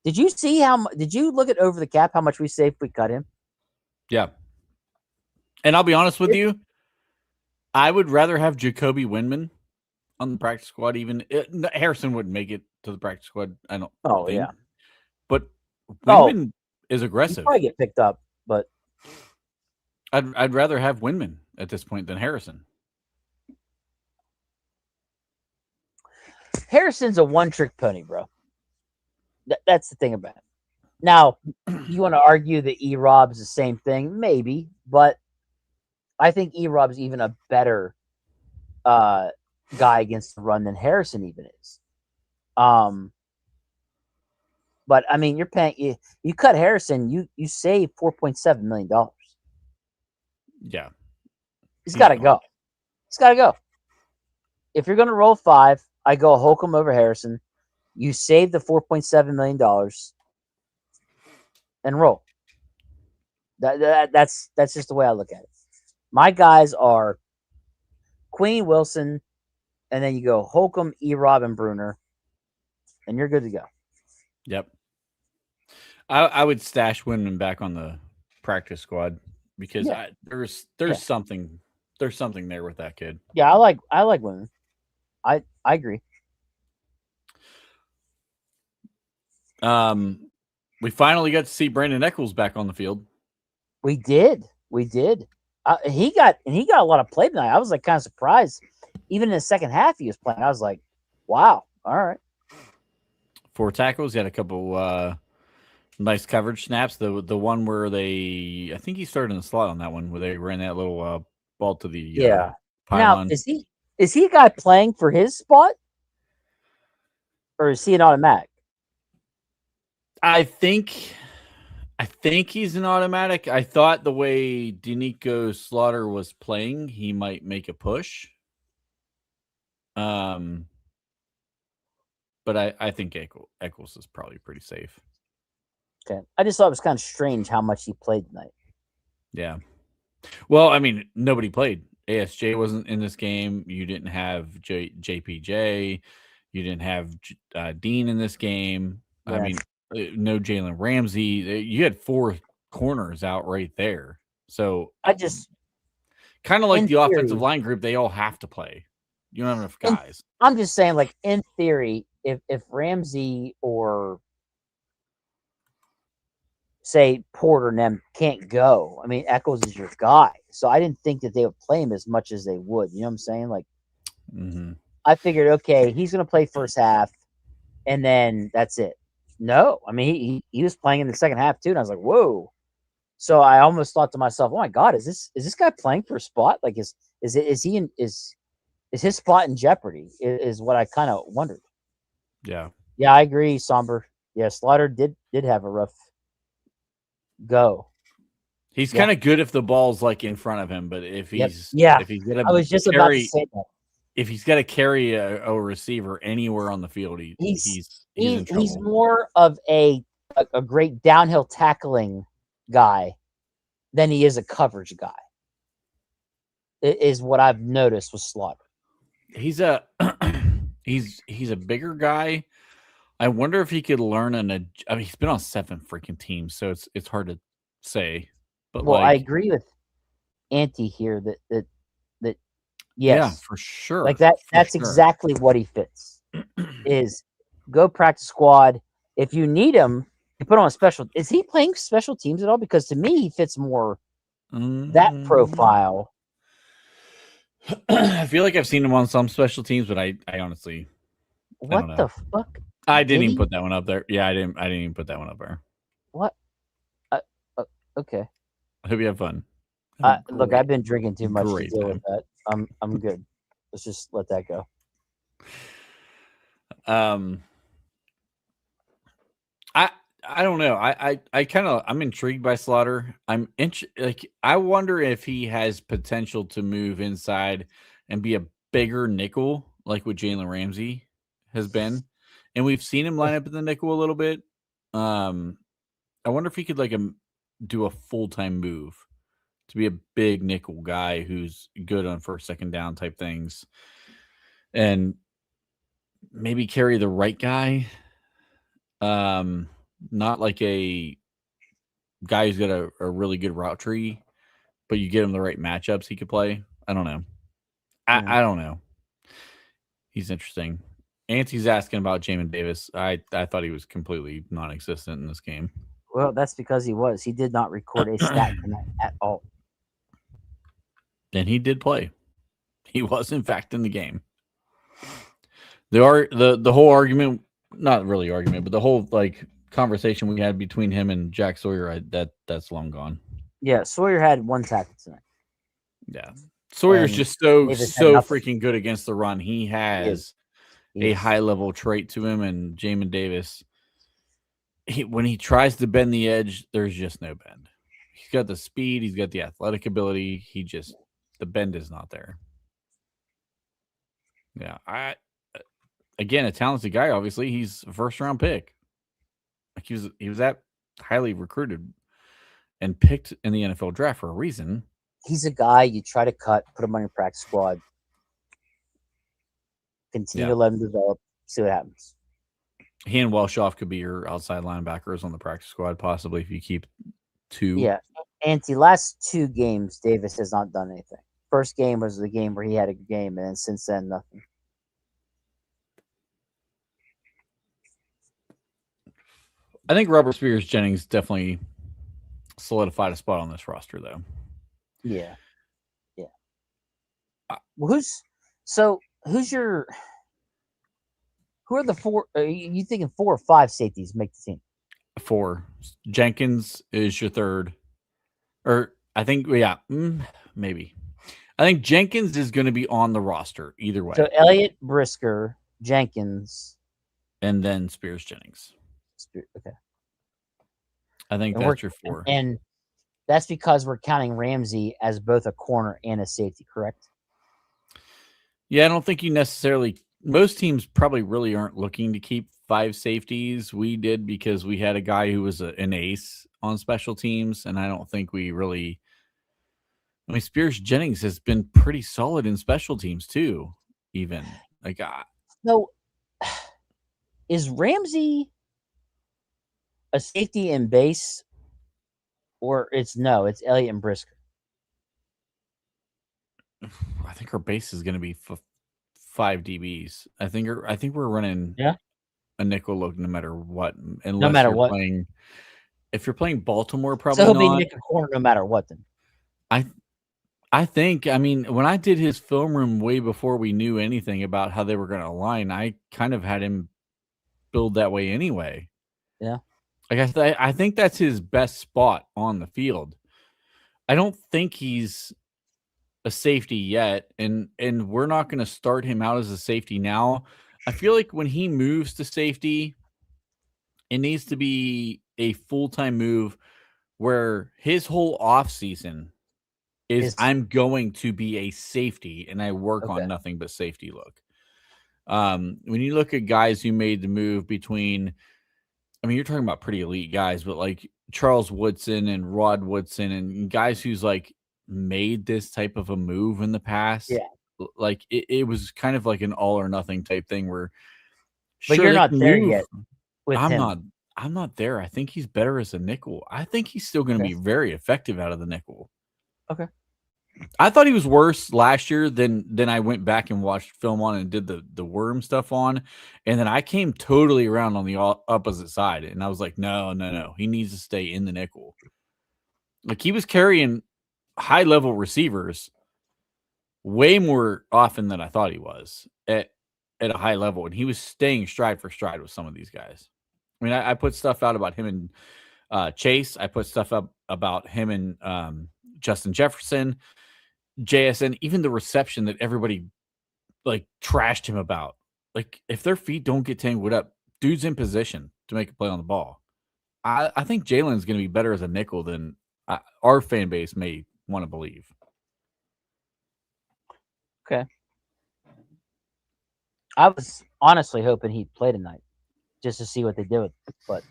Did you see did you look at over the cap how much we saved if we cut him? Yeah. And I'll be honest with you, I would rather have Jacoby Windman on the practice squad. Even Harrison wouldn't make it to the practice squad. I don't. Oh yeah. But Windman is aggressive. He'd probably get picked up, but I'd rather have Windman at this point than Harrison. Harrison's a one-trick pony, bro. That's the thing about it. Now, you want to argue that E-Rob's the same thing? Maybe, but I think E-Rob's even a better guy against the run than Harrison even is. But I mean, you're paying you cut Harrison, you save $4.7 million. Yeah, he's got to go. He's got to go. If you're going to roll 5, I go Holcomb over Harrison. You save the $4.7 million and roll. That's just the way I look at it. My guys are Queen, Wilson, and then you go Holcomb, E-Rob, and Bruner, and you're good to go. Yep. I would stash Windman back on the practice squad because there's something there with that kid. Yeah, I like Windman. I agree. We finally got to see Brandon Echols back on the field. We did. He got a lot of play tonight. I was like kind of surprised. Even in the second half, he was playing. I was like, wow, all right. 4 tackles. He had a couple nice coverage snaps. The one where I think he started in the slot on that one where they ran that little ball to the pylon. Now, is he a guy playing for his spot, or is he an automatic? I think he's an automatic. I thought the way Danico Slaughter was playing, he might make a push. But I think Echols is probably pretty safe. Okay. I just thought it was kind of strange how much he played tonight. Yeah. Well, I mean, nobody played. ASJ wasn't in this game. You didn't have JPJ. You didn't have Dean in this game. Yeah. I mean, no Jalen Ramsey. You had 4 corners out right there. So I just kind of like the offensive line group, they all have to play. You don't have enough guys. I'm just saying, like, in theory, if Ramsey or say Porter and them can't go, I mean, Echols is your guy. So I didn't think that they would play him as much as they would. You know what I'm saying? Like, I figured, okay, he's going to play first half, and then that's it. No, I mean, he was playing in the second half too, and I was like, whoa. So I almost thought to myself, oh my God, is this guy playing for a spot? Like, is his spot in jeopardy? Is what I kind of wondered. Yeah. Yeah, I agree, Somber. Yeah, Slaughter did have a rough go. He's kind of good if the ball's like in front of him, but if he's if he's gonna, I was just about to say that. If he's got to carry a receiver anywhere on the field, he's in trouble. He's more of a great downhill tackling guy than he is a coverage guy. is what I've noticed with Slaughter. He's a he's a bigger guy. I wonder if he could learn I mean, he's been on 7 freaking teams, so it's hard to say. But Well, I like, agree with Auntie here that yeah, yes, for sure, like that. for That's sure. exactly what he fits. Is go practice squad. If you need him, you put on a special. Is he playing special teams at all? Because to me, he fits more that Mm, profile. I feel like I've seen him on some special teams, but I honestly I What don't know. the fuck I didn't did even he? put that one up there. Yeah, I didn't even put that one up there. What? Uh, okay. I hope you have fun. Have a Look, I've great, been drinking too much to great deal with time. that. I'm good. Let's just let that go. Um, I I don't know. I kind of I'm intrigued by Slaughter. Like I wonder if he has potential to move inside and be a bigger nickel, like what Jalen Ramsey has been, and we've seen him line up in the nickel a little bit. Um, I wonder if he could do a full time move to be a big nickel guy who's good on first, second down type things, and maybe carry the right guy. Um, Not like a guy who's got a really good route tree, but you get him the right matchups he could play. I don't know. Mm. I don't know. He's interesting. Auntie's asking about Jamin Davis. I thought he was completely non-existent in this game. Well, that's because he was. He did not record a stat connect at all. And he did play. He was in fact in the game. The whole argument, not really argument, but the whole like conversation we had between him and Jack Sawyer, that's long gone. Yeah, Sawyer had 1 tackle tonight, Yeah. Sawyer's and just so Davis had nothing. freaking good against the run. He He is. has He a is. high level trait to him, and Jamin Davis, when he tries to bend the edge, there's just no bend. He's got the speed, he's got the athletic ability. The bend is not there. Yeah, again, a talented guy. Obviously, he's a first round pick. Like he was that highly recruited and picked in the NFL draft for a reason. He's a guy you try to cut, put him on your practice squad, continue Yeah, to let him develop, see what happens. he and Welshoff could be your outside linebackers on the practice squad, possibly if you keep 2. Yeah, Ante, last 2 games, Davis has not done anything. First game was the game where he had a game, and then since then, nothing. I think Robert Spears Jennings definitely solidified a spot on this roster, though. Yeah, yeah. Well, who are the 4? You thinking 4 or 5 safeties make the team? 4. Jenkins is your third, or I think maybe. I think Jenkins is going to be on the roster either way. So Elliott, Brisker, Jenkins, and then Spears Jennings. Okay. I think that's your 4. And that's because we're counting Ramsey as both a corner and a safety, correct? Yeah, I don't think you necessarily. Most teams probably really aren't looking to keep 5 safeties. We did because we had a guy who was an ace on special teams, and I don't think we really. I mean, Spears Jennings has been pretty solid in special teams too. Even like, so is Ramsey a safety in base, or it's Elliott and Brisker? I think our base is going to be 5 DBs. I think we're running a nickel look no matter what, unless no matter you're what. playing. If you're playing Baltimore, probably so he'll not. be nickel corner no matter what. Then I think. I mean, when I did his film room way before we knew anything about how they were going to align, I kind of had him build that way anyway. Yeah. Like I think that's his best spot on the field. I don't think he's a safety yet, and we're not going to start him out as a safety now. I feel like when he moves to safety, it needs to be a full-time move where his whole offseason is I'm going to be a safety and I work on nothing but safety look. When you look at guys who made the move between, I mean, you're talking about pretty elite guys, but like Charles Woodson and Rod Woodson and guys whose like made this type of a move in the past. Yeah, Like it was kind of like an all or nothing type thing where but sure you're they not can there move. yet with I'm him. not I'm not there. I think he's better as a nickel. I think he's still going to Okay. be very effective out of the nickel. Okay. I thought he was worse last year than I went back and watched film on and did the worm stuff on, and then I came totally around on the opposite side, and I was like, no, no, no, he needs to stay in the nickel. Like he was carrying high level receivers way more often than I thought he was at a high level, and he was staying stride for stride with some of these guys. I mean, I put stuff out about him and Chase. I put stuff up about him and Justin Jefferson, JSN, even the reception that everybody like trashed him about. Like if their feet don't get tangled up, dude's in position to make a play on the ball. I think Jalen's going to be better as a nickel than our fan base may want to believe. Okay. I was honestly hoping he'd play tonight just to see what they did with it, but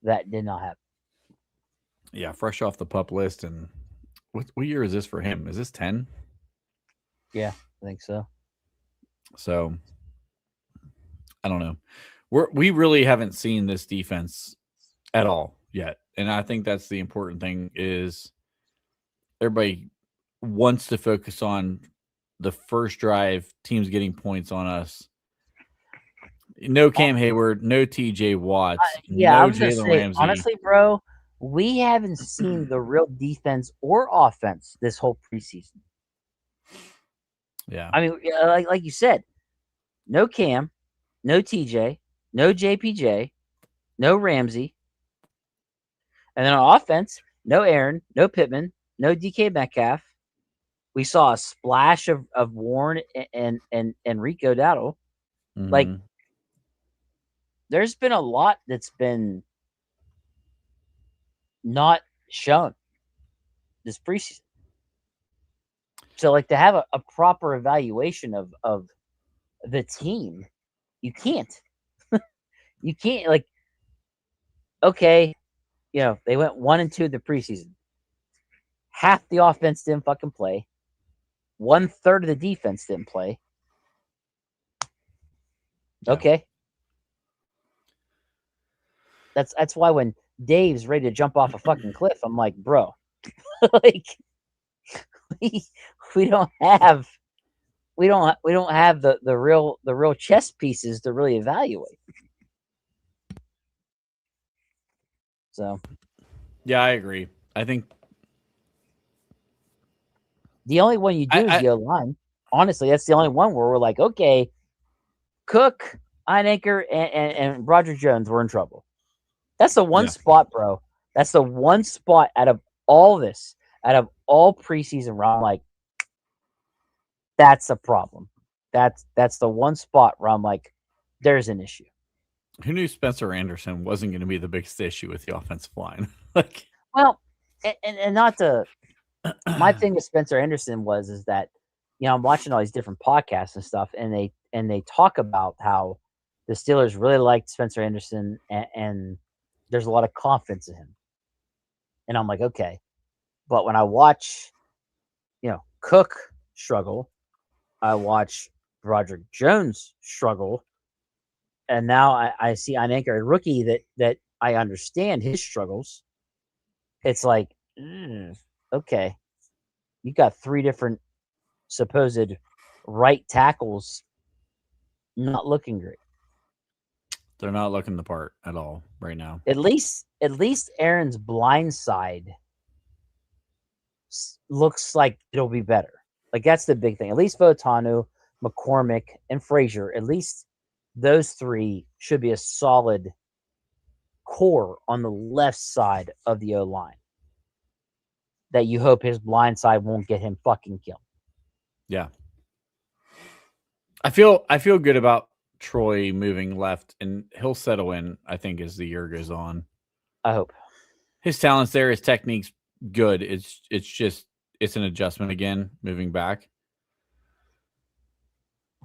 that did not happen. Yeah, fresh off the pup list. And what year is this for him? Is this 10? Yeah, I think so. So I don't know. We really haven't seen this defense at all yet. And I think that's the important thing is everybody wants to focus on the first drive, teams getting points on us. No Cam Hayward, no TJ Watts, Yeah, I no was gonna Jalen say Ramsey. honestly, bro, we haven't seen the real defense or offense this whole preseason. Yeah. I mean, like you said, no Cam, no TJ, no JPJ, no Ramsey, and then on offense, no Aaron, no Pittman, no DK Metcalf. We saw a splash of Warren and Rico Dowdle. Like, Mm-hmm. there's been a lot that's been not shown this preseason. So, like, to have a proper evaluation of the team, you can't. You can't, like, okay, they went 1-2 the preseason. Half the offense didn't fucking play. 1/3 of the defense didn't play. Yeah. Okay. That's why when Dave's ready to jump off a fucking cliff, I'm like, bro, like we don't have the real chess pieces to really evaluate. So Yeah, I agree. I think the only one you do is the O-line. Honestly, that's the only one where we're like, okay, Cook, Einanker, and Roger Jones were in trouble. That's the one spot, bro. That's the one spot out of all this, out of all preseason where I'm like, that's a problem. That's the one spot where I'm like, there's an issue. who knew Spencer Anderson wasn't going to be the biggest issue with the offensive line? Like, well, and not to my thing with Spencer Anderson is that I'm watching all these different podcasts and stuff, and they talk about how the Steelers really liked Spencer Anderson, and there's a lot of confidence in him. And I'm like, okay, but when I watch, Cook struggle, I watch Roderick Jones struggle, and now I see Einanker, a rookie that I understand his struggles. It's like, okay, you got 3 different supposed right tackles not looking great. they're not looking the part at all right now. At least Aaron's blind side looks like it'll be better. Like that's the big thing. At least Votanu, McCormick, and Frazier, at least those 3 should be a solid core on the left side of the O-line that you hope his blind side won't get him fucking killed. Yeah. I feel good about Troy moving left, and he'll settle in, I think, as the year goes on. I hope. His talent's there, his technique's good. It's just it's an adjustment again, moving back.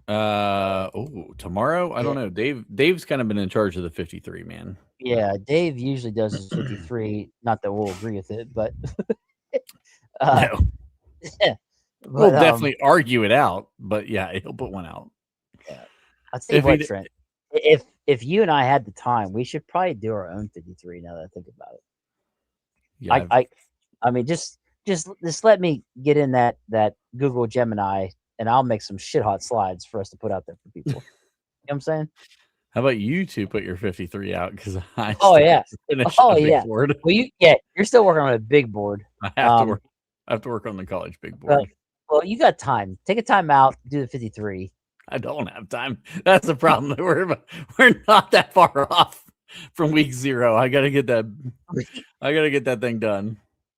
Tomorrow? I don't know. Dave's kind of been in charge of the 53, man. Yeah, Dave usually does his 53. Not that we'll agree with it, but No. We'll But definitely argue it out, but yeah, he'll put one out. yeah. I'll tell you If what, he, Trent. If you and I had the time, we should probably do our own 53. Now that I think about it, yeah, I mean, just let me get in that Google Gemini, and I'll make some shit hot slides for us to put out there for people. You know what I'm saying? how about you two put your 53 out? Because I Oh still yeah, have to finish oh a big yeah. board. Well, you're still working on a big board. I have to work. I have to work on the college big But board. well, you got time. Take a time out. Do the 53. I don't have time. That's the problem. We're not that far off from week 0. I gotta get that. I gotta get that thing done.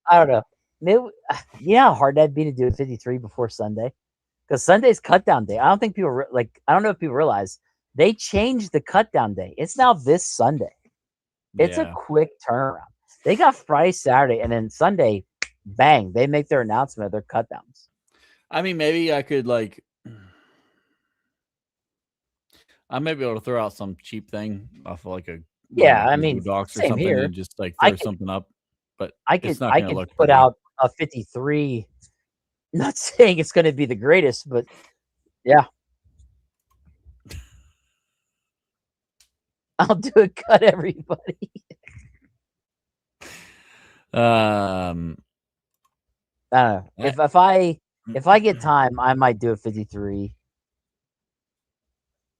I don't know. Maybe you know how hard that'd be to do a 53 before Sunday, because Sunday's cut down day. I don't think people I don't know if people realize they changed the cut down day. It's now this Sunday. It's a Yeah. quick turnaround. They got Friday, Saturday, and then Sunday, bang! They make their announcement of their cut downs. I mean, maybe I could I may be able to throw out some cheap thing off of like a one of Yeah, my I Google mean, Docs or same something here. and just like I throw could something up, but I it's could not I going to could look put pretty. out a 53. Not saying it's going to be the greatest, but yeah, I'll do a cut everybody. Um, I don't know. If I get time, I might do a 53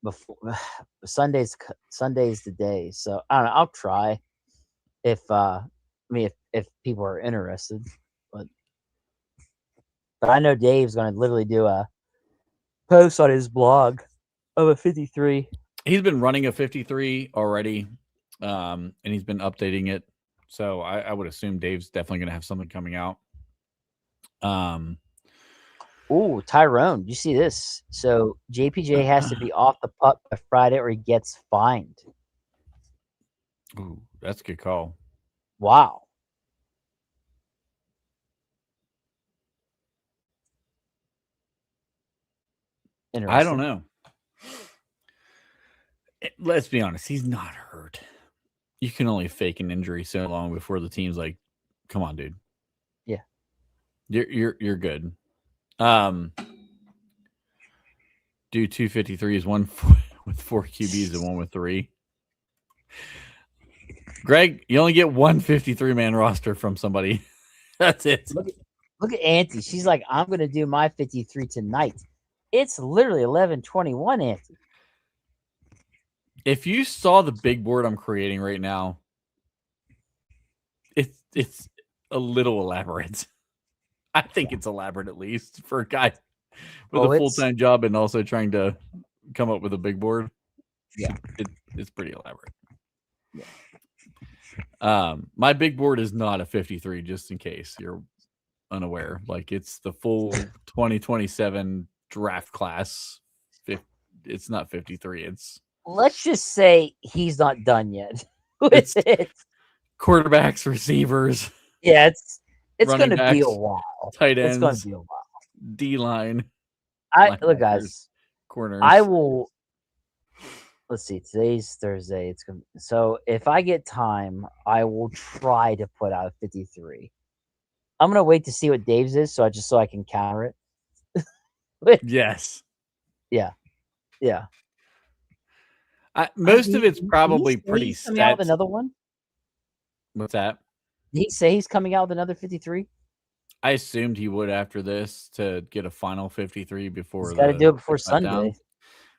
before Sunday's the day. So I don't know. I'll try if people are interested, but I know Dave's going to literally do a post on his blog of a 53. he's been running a 53 already, and he's been updating it. So I would assume Dave's definitely going to have something coming out. Ooh, Tyrone, you see this? So JPJ has to be off the puck by Friday or he gets fined. Ooh, that's a good call. Wow. Interesting. I don't know. Let's be honest, he's not hurt. You can only fake an injury so long before the team's like, "Come on, dude. Yeah. You're good." Do 253s, one with 4 QBs and one with 3. Greg, you only get one 53-man roster from somebody. That's it. Look at Auntie. She's like, I'm going to do my 53 tonight. It's literally 11:21, Auntie. If you saw the big board I'm creating right now, it's a little elaborate. I think it's elaborate, at least for a guy with a full-time job and also trying to come up with a big board. Yeah, it's pretty elaborate. Yeah. My big board is not a 53, just in case you're unaware. Like, it's the full 2027 draft class. It's not 53. It's, let's just say he's not done yet with it. Quarterbacks, receivers. Yeah, it's going to backs, be a while. Tight ends. It's going to be a while. D-line. Look, guys. Corners. I will. Let's see. Today's Thursday. It's going. So if I get time, I will try to put out a 53. I'm gonna wait to see what Dave's is, so I can counter it. Yes. Yeah. Yeah. Most of it's probably pretty set. Coming out with another one. What's that? Did he say he's coming out with another 53? I assumed he would after this to get a final 53 before. He's got to do it before Sunday.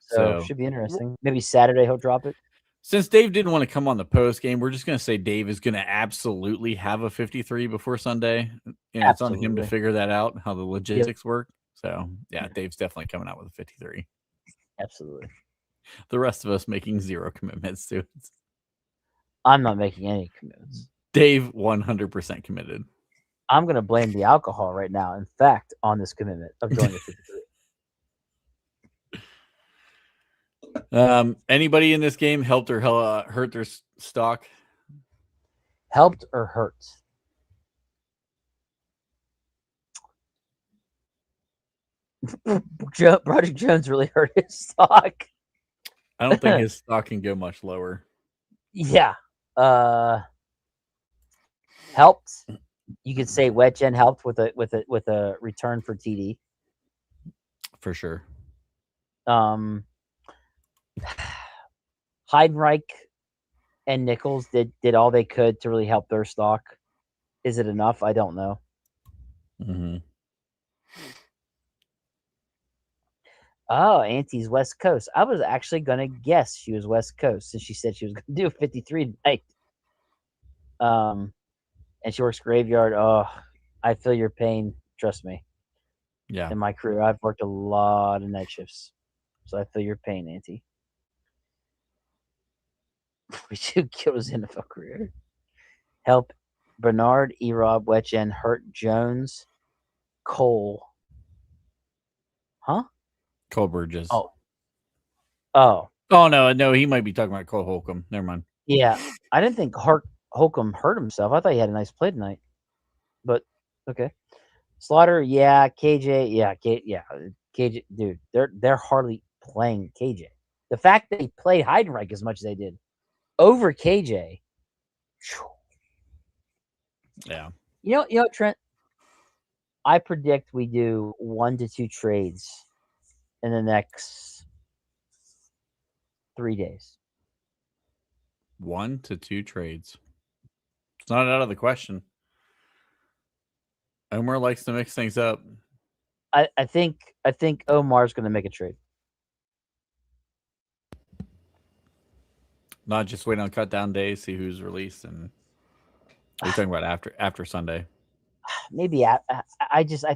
So it should be interesting. Maybe Saturday he'll drop it. Since Dave didn't want to come on the post game, we're just going to say Dave is going to absolutely have a 53 before Sunday. It's on him to figure that out, how the logistics work. So, yeah, Dave's definitely coming out with a 53. Absolutely. The rest of us making 0 commitments to it. I'm not making any commitments. Dave 100% committed. I'm going to blame the alcohol right now, in fact, on this commitment of joining the 53. Anybody in this game helped or hurt their stock? Helped or hurt? Roger Jones really hurt his stock. I don't think his stock can go much lower. Yeah. Helped. You could say Wetjen helped with a return for TD. For sure. Heidenreich and Nichols did all they could to really help their stock. Is it enough? I don't know. Mm-hmm. Oh, Auntie's West Coast. I was actually gonna guess she was West Coast since she said she was gonna do 53 tonight. And she works graveyard. Oh, I feel your pain. Trust me. Yeah. In my career, I've worked a lot of night shifts, so I feel your pain, Auntie. 42 kills NFL career. Help Bernard, Erob, Wetjen, Hurt, Jones, Cole. Huh? Cole Burgess. Oh. Oh, no, he might be talking about Cole Holcomb. Never mind. Yeah. I didn't think Holcomb hurt himself. I thought he had a nice play tonight. But okay. Slaughter, yeah. KJ, yeah. KJ, dude, they're hardly playing KJ. The fact that they played Heidenreich as much as they did over KJ. Yeah. You know, Trent. I predict we do 1 to 2 trades in the next 3 days. 1 to 2 trades. It's not out of the question. Omar likes to mix things up. I think Omar's going to make a trade. Not just waiting on cut down day, see who's released, and are you talking about after Sunday? Maybe I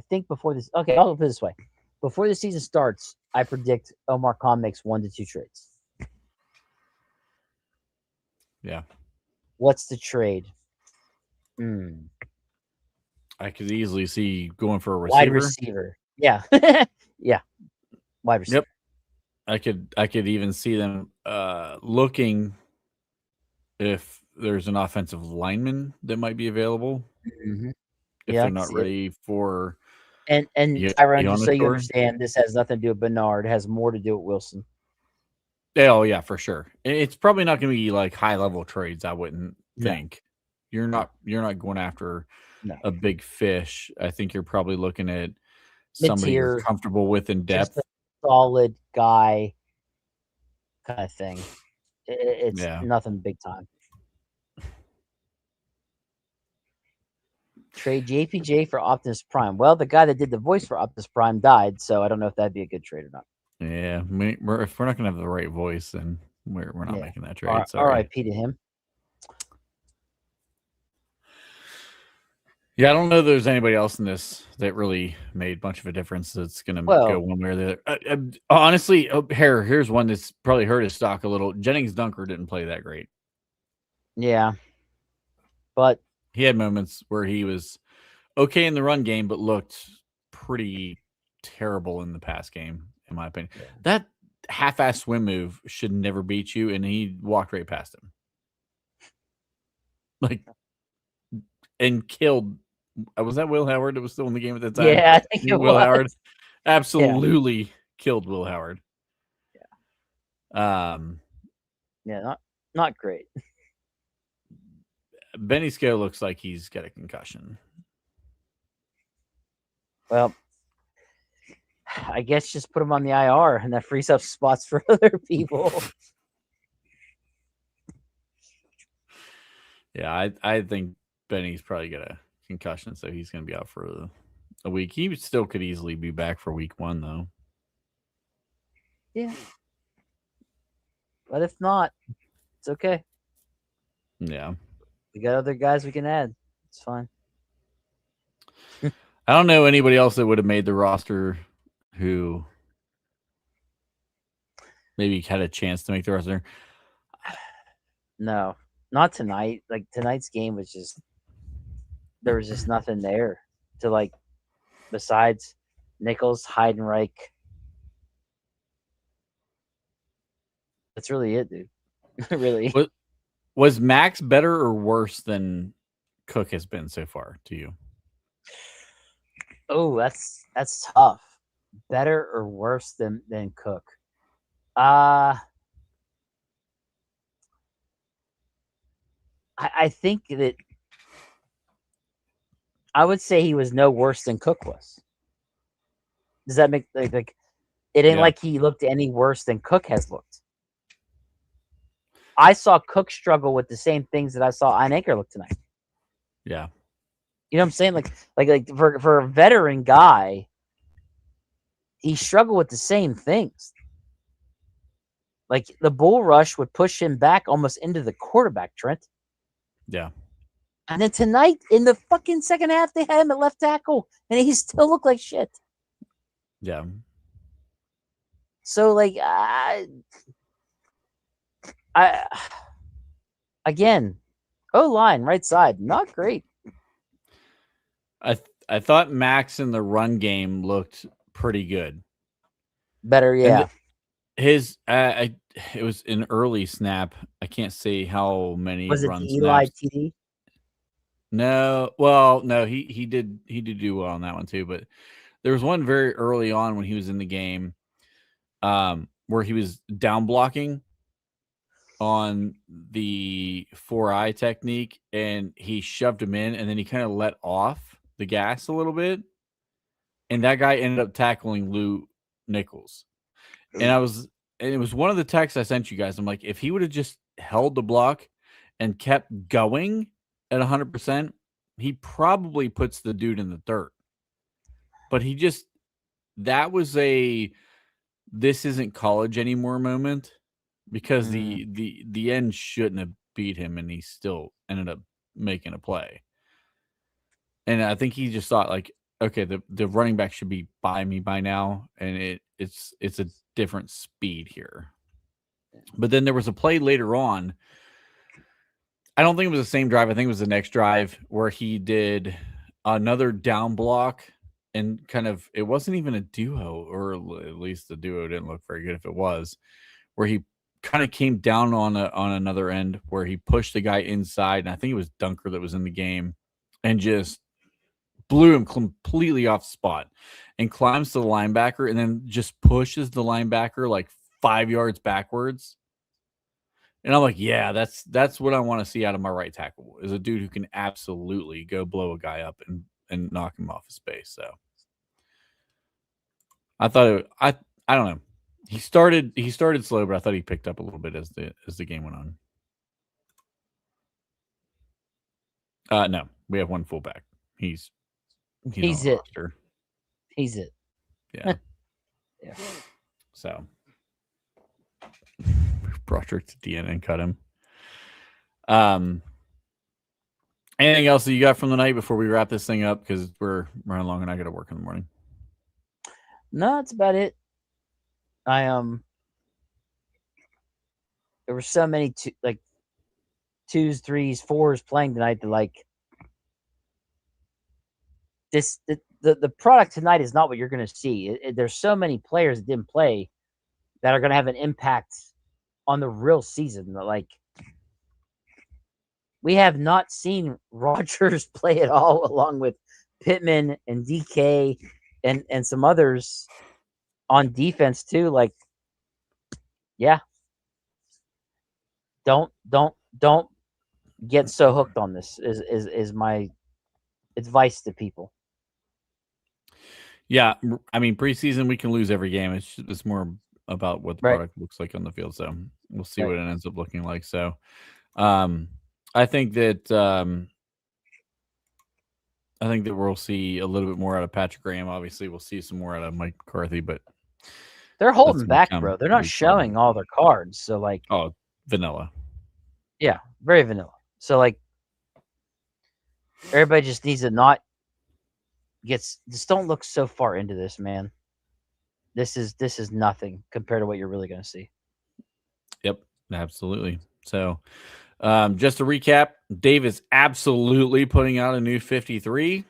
think before this. Okay, I'll put it this way: before the season starts, I predict Omar Khan makes 1 to 2 trades. Yeah. What's the trade? I could easily see going for a receiver. Wide receiver. Yeah. Yeah. Wide receiver. Yep. I could even see them looking if there's an offensive lineman that might be available. Mm-hmm. If they're not ready for and Tyrone, just so you understand, this has nothing to do with Bernard. It has more to do with Wilson. Oh yeah, for sure. It's probably not going to be like high level trades. I wouldn't think. You're not going after a big fish. I think you're probably looking at somebody you're comfortable with in depth, just a solid guy kind of thing. It's nothing big time. Trade JPJ for Optimus Prime. Well, the guy that did the voice for Optimus Prime died, so I don't know if that'd be a good trade or not. Yeah, if we're not gonna have the right voice, then we're not making that trade. Sorry. R.I.P. to him. Yeah, I don't know if there's anybody else in this that really made much of a difference that's going to go one way or the other. Honestly, here's one that's probably hurt his stock a little. Jennings Dunker didn't play that great. Yeah. But he had moments where he was okay in the run game, but looked pretty terrible in the pass game, in my opinion. Yeah. That half-ass swim move should never beat you, and he walked right past him. And killed. Was that Will Howard that was still in the game at that time? Yeah, I think it Will was. Howard absolutely killed Will Howard. Yeah. Yeah, not great. Benny Sco looks like he's got a concussion. Well, I guess just put him on the IR, and that frees up spots for other people. Yeah, I think Benny's probably got a concussion, so he's going to be out for a week. He still could easily be back for week 1, though. Yeah. But if not, it's okay. Yeah. We got other guys we can add. It's fine. I don't know anybody else that would have made the roster who maybe had a chance to make the roster. No, not tonight. Like, tonight's game was just, there was just nothing there to besides Nichols, Heidenreich. That's really it, dude. Really. Was Max better or worse than Cook has been so far to you? Oh, that's tough. Better or worse than Cook? I think that I would say he was no worse than Cook was. Does that make like it ain't Yeah. like he looked any worse than Cook has looked. I saw Cook struggle with the same things that I saw Ian Anchor look tonight. Yeah. You know what I'm saying? Like for a veteran guy, he struggled with the same things. Like the bull rush would push him back almost into the quarterback, Trent. Yeah. And then tonight in the fucking second half, they had him at left tackle, and he still looked like shit. Yeah. So like, I again, O-line right side, not great. I thought Max in the run game looked pretty good. Better, yeah. And his it was an early snap. I can't say how many Was it run the Eli snaps. TD? No, well, no, he did do well on that one too. But there was one very early on when he was in the game, where he was down blocking on the 4-eye technique, and he shoved him in, and then he kind of let off the gas a little bit, and that guy ended up tackling Lou Nichols. And it was one of the texts I sent you guys. I'm like, if he would have just held the block and kept going at 100%, he probably puts the dude in the dirt. But that was this isn't college anymore moment, because the end shouldn't have beat him, and he still ended up making a play. And I think he just thought, like, okay, the running back should be by me by now, and it's a different speed here. But then there was a play later on. I don't think it was the same drive. I think it was the next drive where he did another down block, and it wasn't even a duo, or at least the duo didn't look very good if it was, where he kind of came down on another end where he pushed the guy inside, and I think it was Dunker that was in the game, and just blew him completely off the spot, and climbs to the linebacker, and then just pushes the linebacker like 5 yards backwards. And I'm like, yeah, that's what I want to see out of my right tackle, is a dude who can absolutely go blow a guy up and knock him off his space. So I thought I don't know. He started slow, but I thought he picked up a little bit as the game went on. No, we have one fullback. He's on the it. roster. He's it. Yeah. Yeah. So brought her to DN and cut him. Anything else that you got from the night before we wrap this thing up? Because we're running long and I got to work in the morning. No, that's about it. There were so many twos, threes, fours playing tonight that like this the product tonight is not what you're going to see. There's so many players that didn't play that are going to have an impact on the real season. Like, we have not seen Rodgers play at all, along with Pittman and DK and some others on defense too. Like, yeah, don't get so hooked on this. Is my advice to people. Yeah, I mean, preseason we can lose every game. It's more about what the product looks like on the field. So we'll see what it ends up looking like. So, I think that we'll see a little bit more out of Patrick Graham. Obviously, we'll see some more out of Mike McCarthy, but they're holding back, bro. They're not showing all their cards. So, like, vanilla. Yeah, very vanilla. So, like, everybody just needs to not just don't look so far into this, man. This is nothing compared to what you're really going to see. Yep, absolutely. So, just to recap, Dave is absolutely putting out a new 53.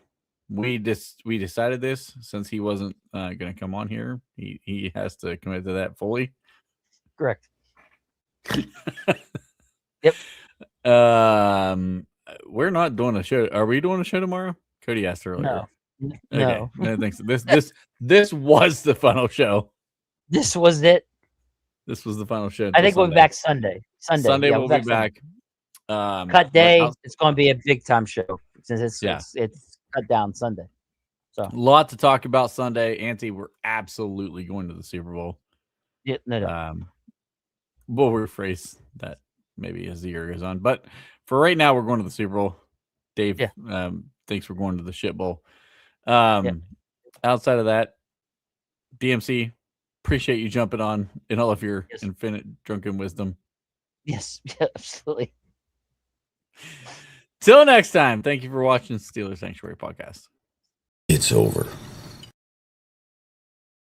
We decided this since he wasn't going to come on here. He has to commit to that fully. Correct. Yep. We're not doing a show. Are we doing a show tomorrow? Cody asked earlier. No. Okay. No, thanks. This was the final show. This was it. This was the final show. I think we'll be back Sunday. Sunday yeah, we'll be back. Cut day. It's going to be a big time show since it's shut down Sunday. So a lot to talk about Sunday. Auntie, we're absolutely going to the Super Bowl. yeah, no. We'll rephrase that maybe as the year goes on. But for right now, we're going to the Super Bowl. Dave, thanks for going to the shit bowl. Outside of that, DMC, appreciate you jumping on in all of your infinite drunken wisdom. Yes, yeah, absolutely. Till next time, thank you for watching Steelers Sanctuary Podcast. It's over.